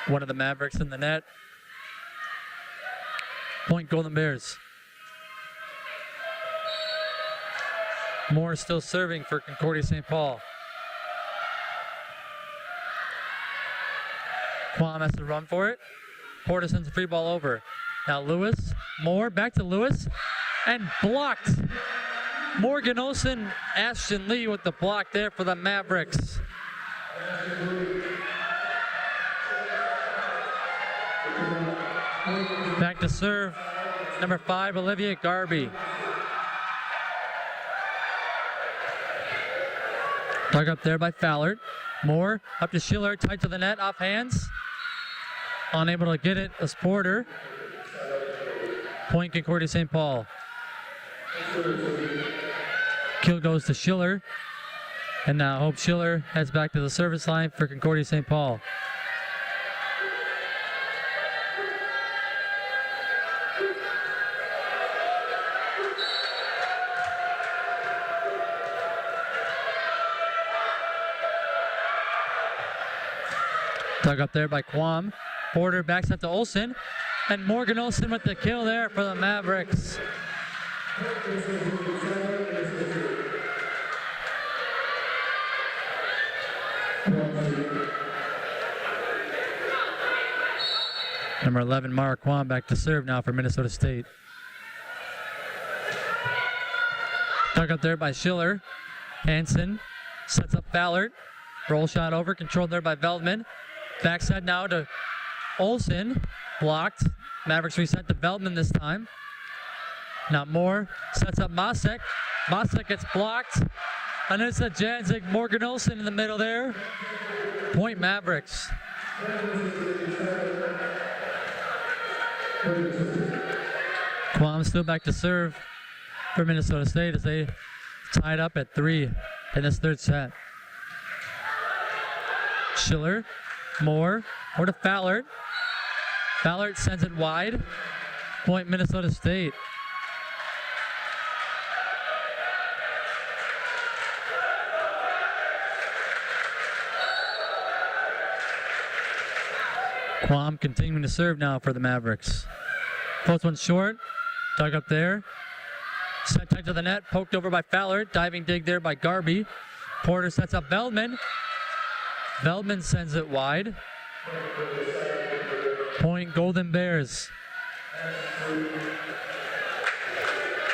One of the Mavericks in the net. Point Golden Bears. Moore still serving for Concordia-St. Paul. Quam has to run for it. Porter sends a free ball over. Now Lewis, Moore, back to Lewis, and blocked. Morgan Olsen, Ashton Lee with the block there for the Mavericks. Back to serve, number 5, Olivia Garby. Dug up there by Fallert. Moore up to Schiller, tight to the net, off hands. Unable to get it, as Porter. Point Concordia-St. Paul. Kill goes to Schiller. And now Hope Schiller heads back to the service line for Concordia-St. Paul. Dug up there by Quam. Porter backs up to Olsen. And Morgan Olsen with the kill there for the Mavericks. Number 11, Mara Quam back to serve now for Minnesota State. Dug up there by Schiller. Hansen sets up Ballard. Roll shot over, controlled there by Veldman. Backside now to Olsen. Blocked. Mavericks reset to Veldman this time. Now Moore sets up Masek. Masek gets blocked. And it's a Janzig, Morgan Olsen in the middle there. Point Mavericks. Quam still back to serve for Minnesota State as they tied up at 3 in this third set. Schiller, Moore, or to Fallert. Fallert sends it wide. Point Minnesota State. Quam continuing to serve now for the Mavericks. Post one short. Dug up there. Set tight to the net. Poked over by Fallert. Diving dig there by Garby. Porter sets up Veldman. Veldman sends it wide. Point Golden Bears.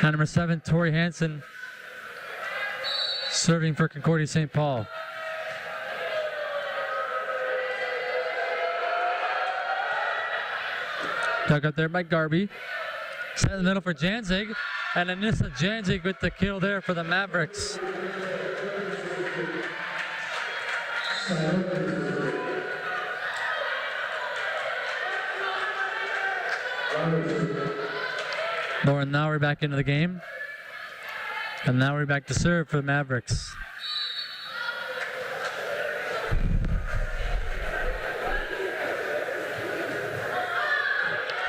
Now number 7, Tori Hansen, serving for Concordia-St. Paul. Dug up there by Garby. Set in the middle for Janzig. And Anissa Janzig with the kill there for the Mavericks. Lauren, now we're back into the game. And now we're back to serve for the Mavericks.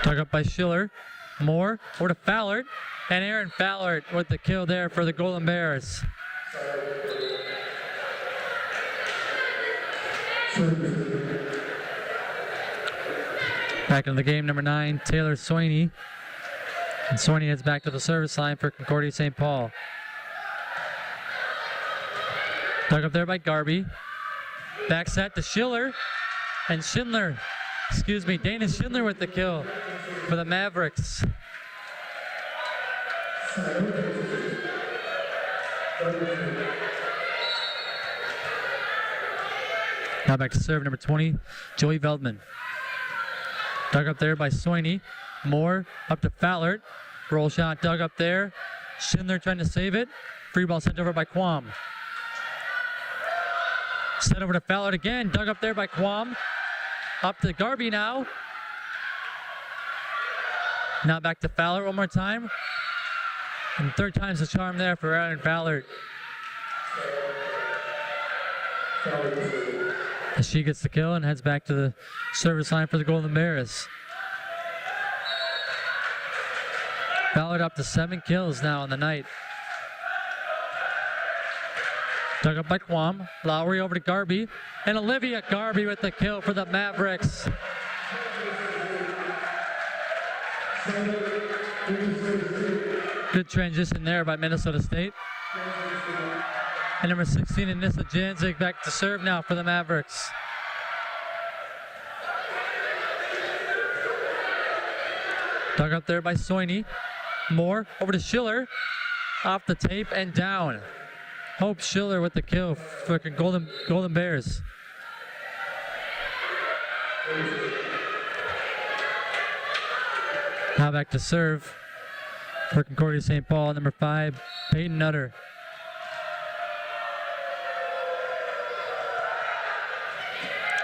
Dug up by Schiller. Moore, or to Fallert. And Aaron Fallert with the kill there for the Golden Bears. Back in the game, number 9, Taylor Soini. And Soini heads back to the service line for Concordia-St. Paul. Dug up there by Garby. Back set to Schiller. And Dana Schindler with the kill for the Mavericks. Now back to serve, number 20, Joey Veldman. Dug up there by Soini. Moore up to Fallert. Roll shot dug up there. Schindler trying to save it. Free ball sent over by Quam. Sent over to Fallert again. Dug up there by Quam. Up to Garby now. Now back to Fallert one more time. And third time's the charm there for Aaron Fallert. As she gets the kill and heads back to the service line for the Golden Bears. Fallert up to 7 kills now on the night. Dug up by Quam. Lowry over to Garby. And Olivia Garby with the kill for the Mavericks. Good transition there by Minnesota State. And number 16, Anissa Janzig back to serve now for the Mavericks. Dug up there by Soini. Moore over to Schiller. Off the tape and down. Hope Schiller with the kill for Golden Bears. Now back to serve for Concordia-St. Paul, number 5, Peyton Nutter.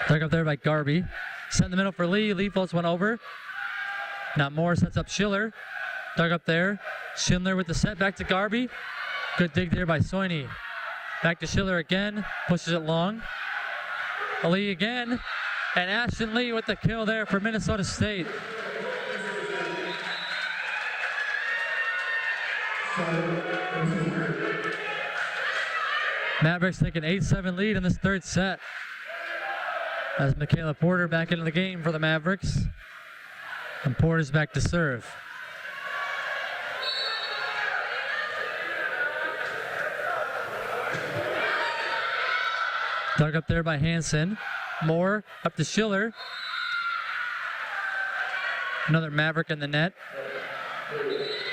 Dug up there by Garby. Set in the middle for Lee. Lee floats one over. Now Moore sets up Schiller. Dug up there. Schindler with the set back to Garby. Good dig there by Soini. Back to Schiller again. Pushes it long. Lee again. And Ashton Lee with the kill there for Minnesota State. Mavericks take an 8-7 lead in this third set. As Michaela Porter back into the game for the Mavericks. And Porter's back to serve. Dug up there by Hansen. Moore up to Schiller. Another Maverick in the net.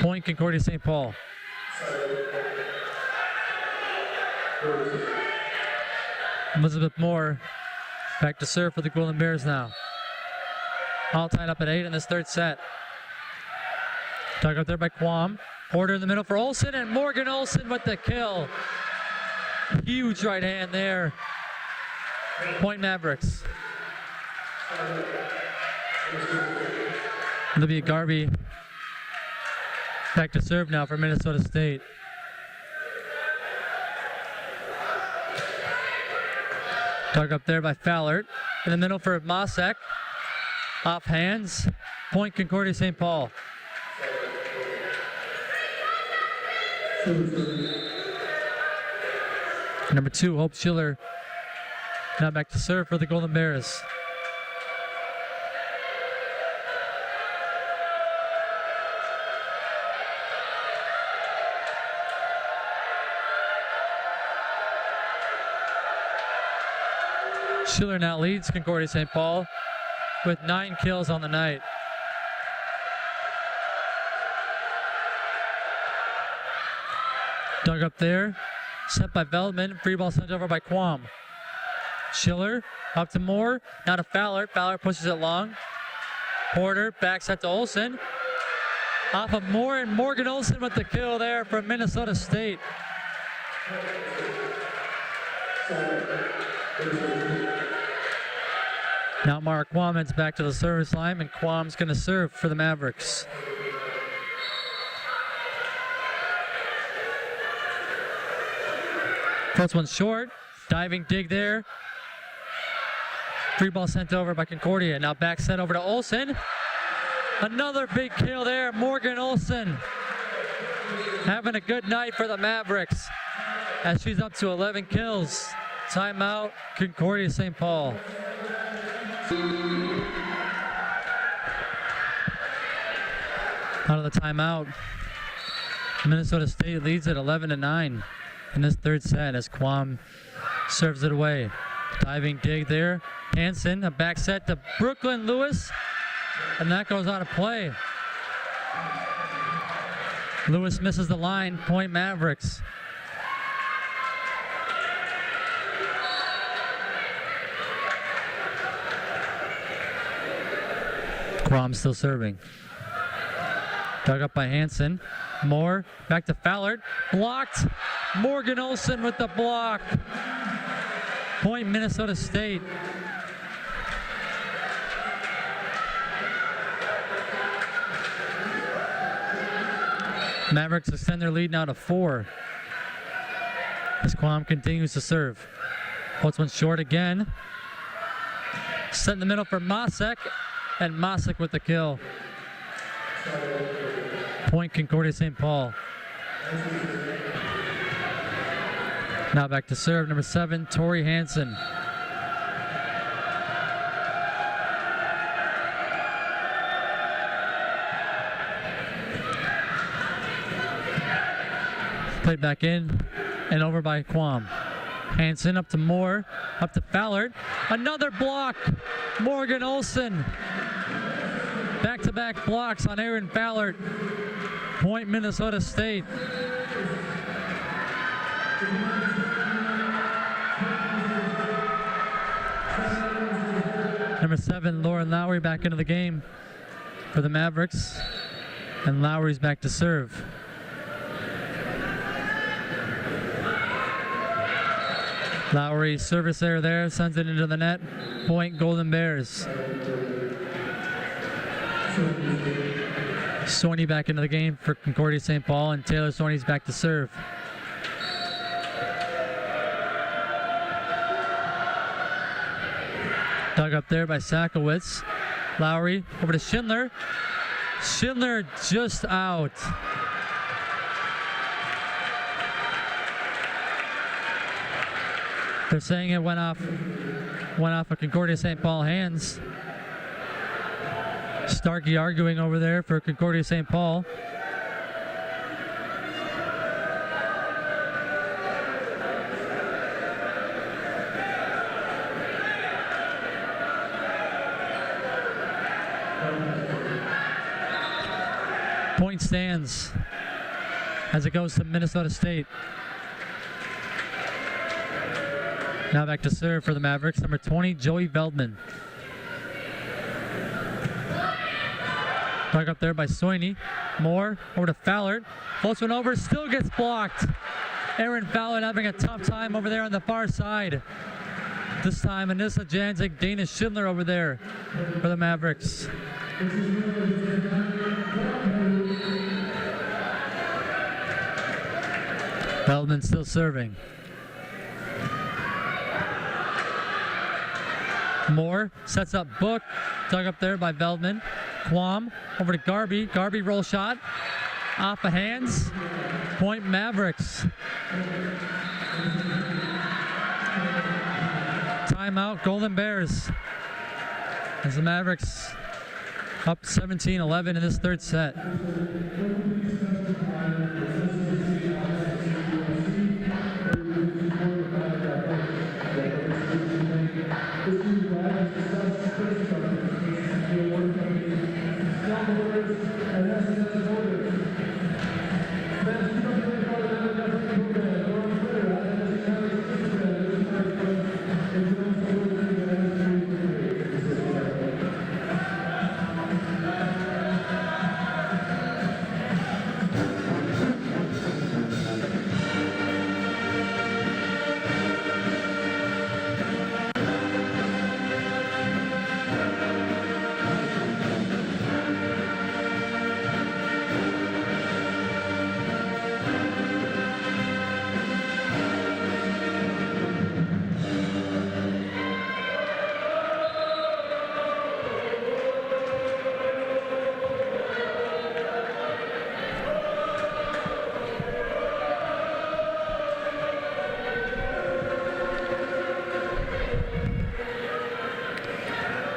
Point Concordia-St. Paul. Elizabeth Moore back to serve for the Golden Bears now. All tied up at 8 in this third set. Dug up there by Quam. Porter in the middle for Olsen, and Morgan Olsen with the kill. Huge right hand there. Point Mavericks. Olivia Garby back to serve now for Minnesota State. Dug up there by Fallert. In the middle for Masek. Off hands. Point Concordia-St. Paul. Number 2, Hope Schiller. Now back to serve for the Golden Bears. Schiller now leads Concordia-St. Paul with 9 kills on the night. Dug up there, set by Veldman, free ball sent over by Quam. Schiller up to Moore, now to Fallert. Fallert pushes it long. Porter back set to Olsen. Off of Moore, and Morgan Olsen with the kill there from Minnesota State. Now Mark Quam heads back to the service line, and Quam's going to serve for the Mavericks. First one short, diving dig there. Free ball sent over by Concordia. Now back set over to Olsen. Another big kill there, Morgan Olsen. Having a good night for the Mavericks as she's up to 11 kills. Timeout, Concordia-St. Paul. Out of the timeout, Minnesota State leads at 11-9 in this third set as Quam serves it away. Diving dig there. Hansen, a back set to Brooklyn Lewis, and that goes out of play. Lewis misses the line, point Mavericks. Quam still serving. Dug up by Hansen. Moore back to Fallert. Blocked. Morgan Olsen with the block. Point Minnesota State. Mavericks extend their lead now to 4 as Quam continues to serve. Puts one short again. Set in the middle for Masek, and Masek with the kill. Point Concordia-St. Paul. Now back to serve, number 7, Tori Hansen. Played back in and over by Quam. Hansen up to Moore, up to Fallert. Another block, Morgan Olsen. Back-to-back blocks on Aaron Ballard. Point Minnesota State. Number 7, Lauren Lowry back into the game for the Mavericks. And Lowry's back to serve. Lowry service error there, sends it into the net. Point Golden Bears. Soini back into the game for Concordia-St. Paul, and Taylor Soini's back to serve. Dug up there by Sakowitz. Lowry over to Schindler. Schindler just out. They're saying it went off of Concordia-St. Paul hands. Starkey arguing over there for Concordia-St. Paul. Point stands as it goes to Minnesota State. Now back to serve for the Mavericks, number 20, Joey Veldman. Dug up there by Soini. Moore over to Fallert. Floats one over, still gets blocked. Aaron Fallert having a tough time over there on the far side. This time, Anissa Janzik, Dana Schindler over there for the Mavericks. Veldman still serving. Moore sets up Book, dug up there by Veldman. Quam over to Garby. Garby roll shot. Off the hands. Point Mavericks. Timeout Golden Bears. As the Mavericks up 17-11 in this third set.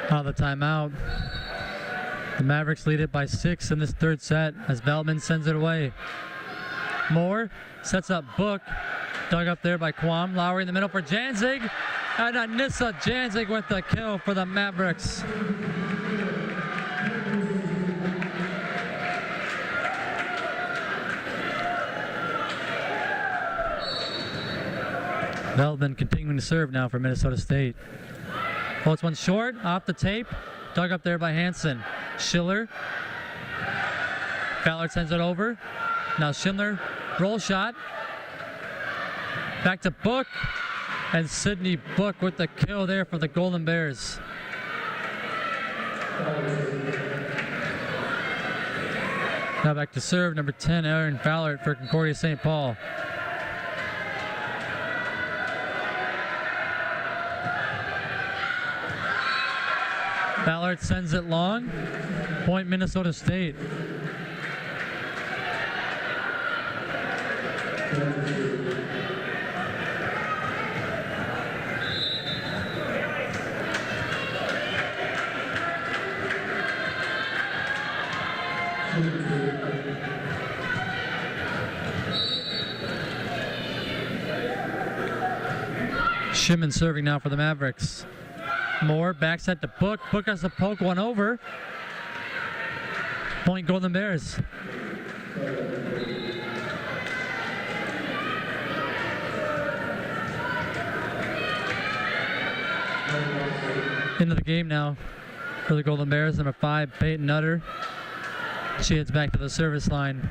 Out of the timeout. The Mavericks lead it by 6 in this third set as Veldman sends it away. Moore sets up Book. Dug up there by Quam. Lowry in the middle for Janzig. And Anissa Janzig with the kill for the Mavericks. Veldman continuing to serve now for Minnesota State. Floats one short, off the tape. Dug up there by Hansen. Schiller. Ballard sends it over. Now Schindler, roll shot. Back to Book. And Sydney Book with the kill there for the Golden Bears. Now back to serve, number 10, Aaron Ballard for Concordia-St. Paul. Ballard sends it long. Point Minnesota State. Shimon serving now for the Mavericks. Moore back set to Book. Book has to poke one over. Point Golden Bears. Into the game now for the Golden Bears. Number 5, Peyton Nutter. She heads back to the service line.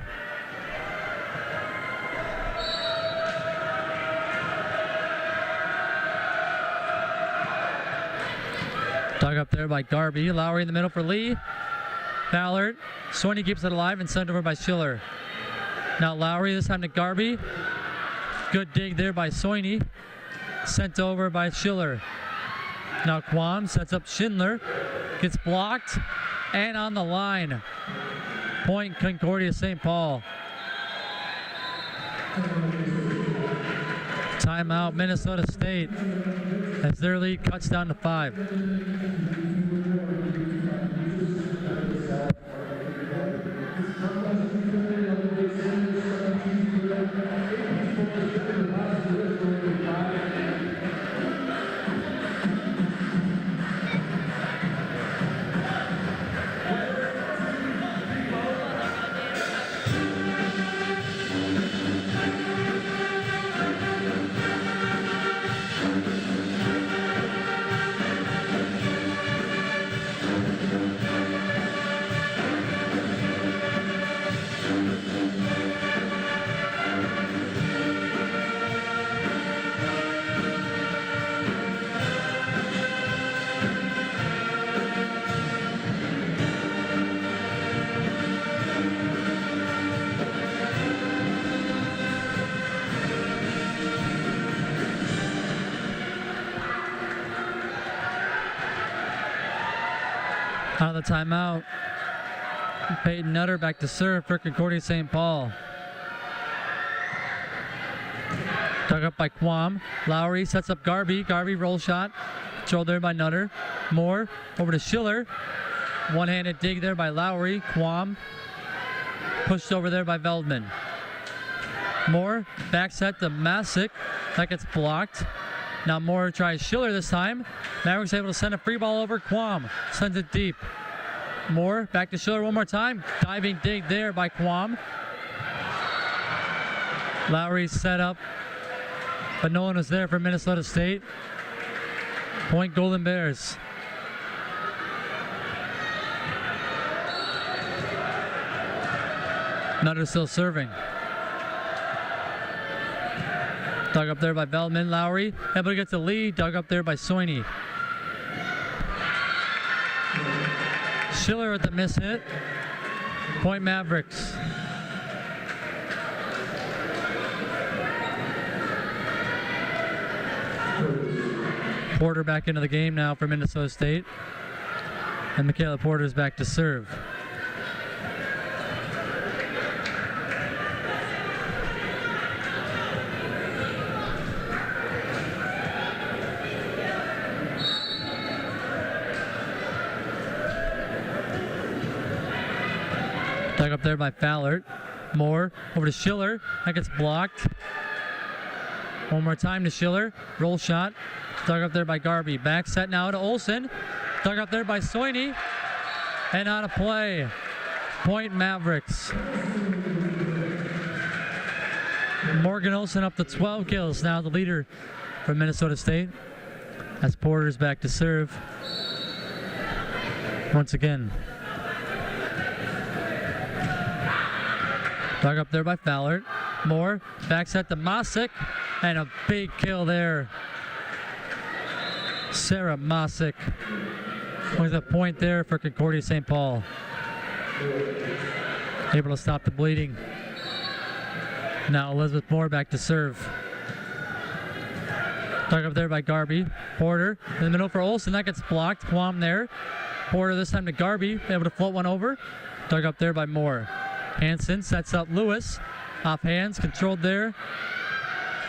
Dug up there by Garby. Lowry in the middle for Lee. Ballard. Swaney keeps it alive and sent over by Schiller. Now Lowry, this time to Garby. Good dig there by Swaney. Sent over by Schiller. Now Quam sets up Schindler. Gets blocked. And on the line. Point Concordia-St. Paul. Timeout Minnesota State as their lead cuts down to 5. Out of the timeout, Peyton Nutter back to serve for Concordia-St. Paul. Dug up by Quam. Lowry sets up Garby. Garby roll shot. Controlled there by Nutter. Moore over to Schiller. One-handed dig there by Lowry. Quam pushed over there by Veldman. Moore back set to Masick. That gets blocked. Now Moore tries Schiller this time. Maverick's able to send a free ball over. Quam sends it deep. Moore back to Schiller one more time. Diving dig there by Quam. Lowry set up, but no one was there for Minnesota State. Point Golden Bears. Nutter still serving. Dug up there by Veldman. Lowry able to get the lead. Dug up there by Swaney. Schiller with the miss hit. Point Mavericks. Porter back into the game now for Minnesota State. And Michaela Porter's back to serve. Dug up there by Fallert. Moore over to Schiller. That gets blocked. One more time to Schiller. Roll shot. Dug up there by Garby. Back set now to Olsen. Dug up there by Swaney. And out of play. Point Mavericks. Morgan Olsen up to 12 kills. Now the leader for Minnesota State. As Porter's back to serve. Once again. Dug up there by Fallert. Moore. Back set to Masick. And a big kill there. Sarah Masick with a point there for Concordia-St. Paul. Able to stop the bleeding. Now Elizabeth Moore back to serve. Dug up there by Garby. Porter in the middle for Olsen. That gets blocked. Quam there. Porter this time to Garby. Able to float one over. Dug up there by Moore. Hansen sets up Lewis. Off hands. Controlled there.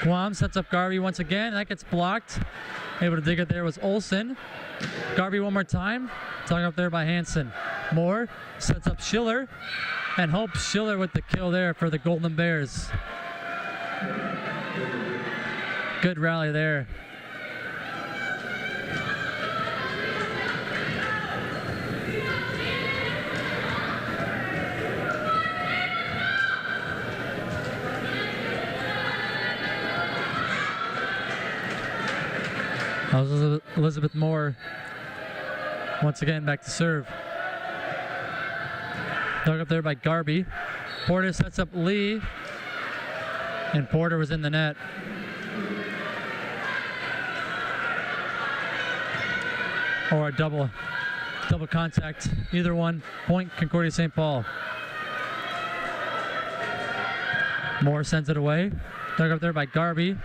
Quam sets up Garby once again. That gets blocked. Able to dig it there was Olsen. Garby one more time. Dug up there by Hansen. Moore sets up Schiller. And Hope Schiller with the kill there for the Golden Bears. Good rally there. Elizabeth Moore once again back to serve. Dug up there by Garby. Porter sets up Lee, and Porter was in the net. Or a double contact. Either one. Point Concordia-St. Paul. Moore sends it away. Dug up there by Garby.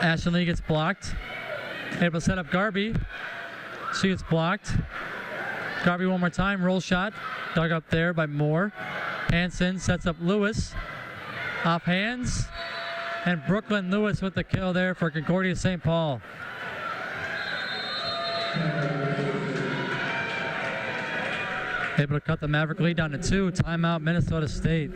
Ashton Lee gets blocked. Able to set up Garby. She gets blocked. Garby one more time. Roll shot. Dug up there by Moore. Hanson sets up Lewis. Off hands. And Brooklyn Lewis with the kill there for Concordia-St. Paul. Able to cut the Maverick lead down to 2. Timeout, Minnesota State.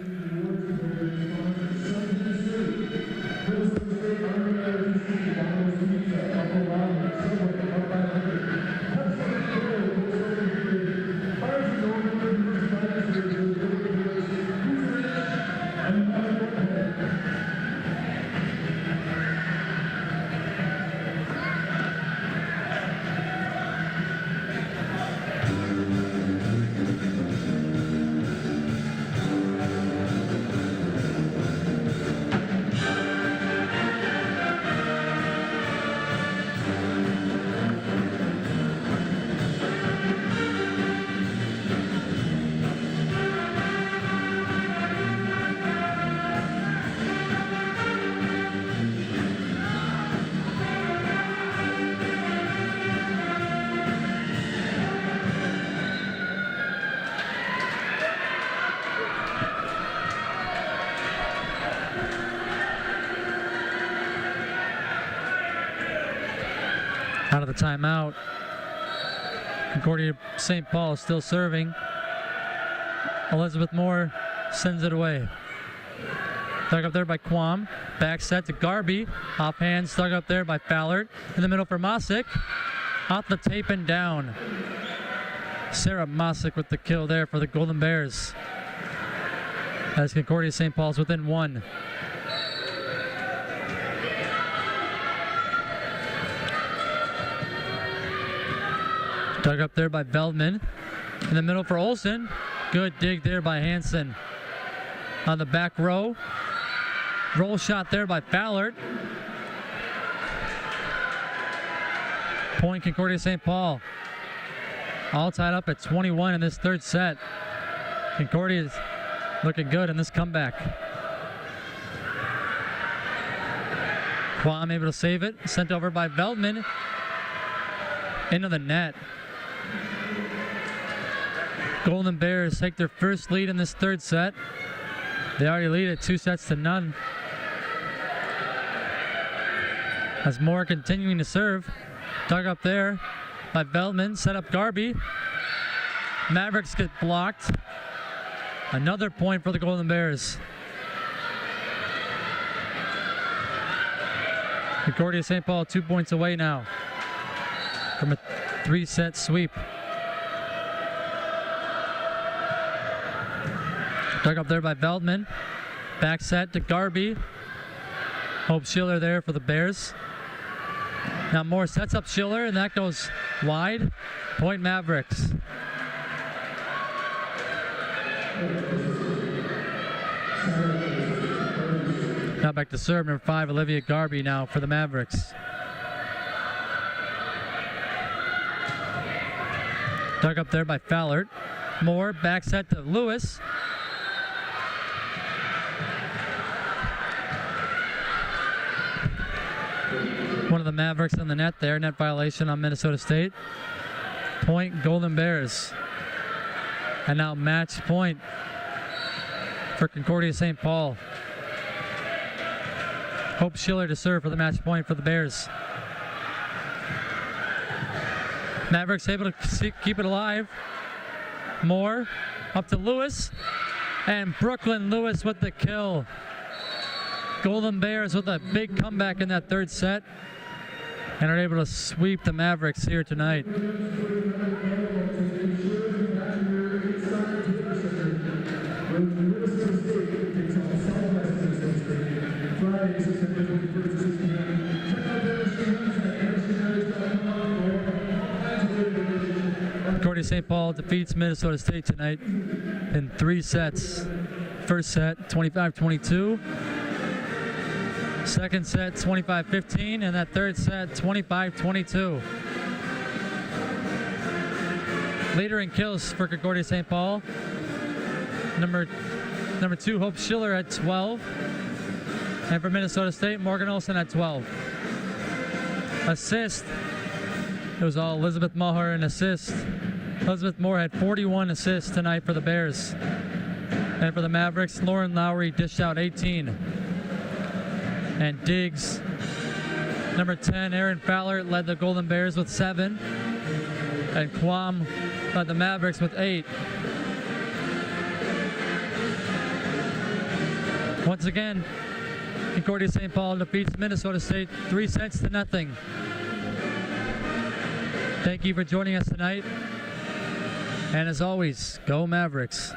Out of the timeout. Concordia-St. Paul is still serving. Elizabeth Moore sends it away. Dug up there by Quam. Back set to Garby. Off hands, dug up there by Fallert. In the middle for Mosick. Off the tape and down. Sarah Mosick with the kill there for the Golden Bears. As Concordia-St. Paul's within 1. Dug up there by Veldman. In the middle for Olsen. Good dig there by Hanson. On the back row. Roll shot there by Fallert. Point Concordia-St. Paul. All tied up at 21 in this third set. Concordia is looking good in this comeback. Quam able to save it. Sent over by Veldman. Into the net. Golden Bears take their first lead in this third set. They already lead at 2-0. As Moore continuing to serve. Dug up there by Veldman. Set up Garby. Mavericks get blocked. Another point for the Golden Bears. Concordia-St. Paul 2 points away now from a 3-set sweep. Dug up there by Veldman. Back set to Garby. Hope Schiller there for the Bears. Now Moore sets up Schiller, and that goes wide. Point Mavericks. Now back to serve, number 5, Olivia Garby now for the Mavericks. Dug up there by Fallert. Moore, back set to Lewis. One of the Mavericks in the net there. Net violation on Minnesota State. Point Golden Bears. And now match point for Concordia-St. Paul. Hope Schiller to serve for the match point for the Bears. Mavericks able to keep it alive. Moore up to Lewis. And Brooklyn Lewis with the kill. Golden Bears with a big comeback in that third set. And are able to sweep the Mavericks here tonight. Concordia-St. Paul defeats Minnesota State tonight in 3 sets. First set, 25-22. Second set, 25-15. And that third set, 25-22. Leader in kills for Concordia-St. Paul. Number 2, Hope Schiller at 12. And for Minnesota State, Morgan Olson at 12. Assist. It was all Elizabeth Maher in assist. Elizabeth Moore had 41 assists tonight for the Bears. And for the Mavericks, Lauren Lowry dished out 18. And Diggs, number 10, Aaron Fowler led the Golden Bears with 7. And Quam led the Mavericks with 8. Once again, Concordia-St. Paul defeats Minnesota State 3 sets to nothing. Thank you for joining us tonight. And as always, go Mavericks.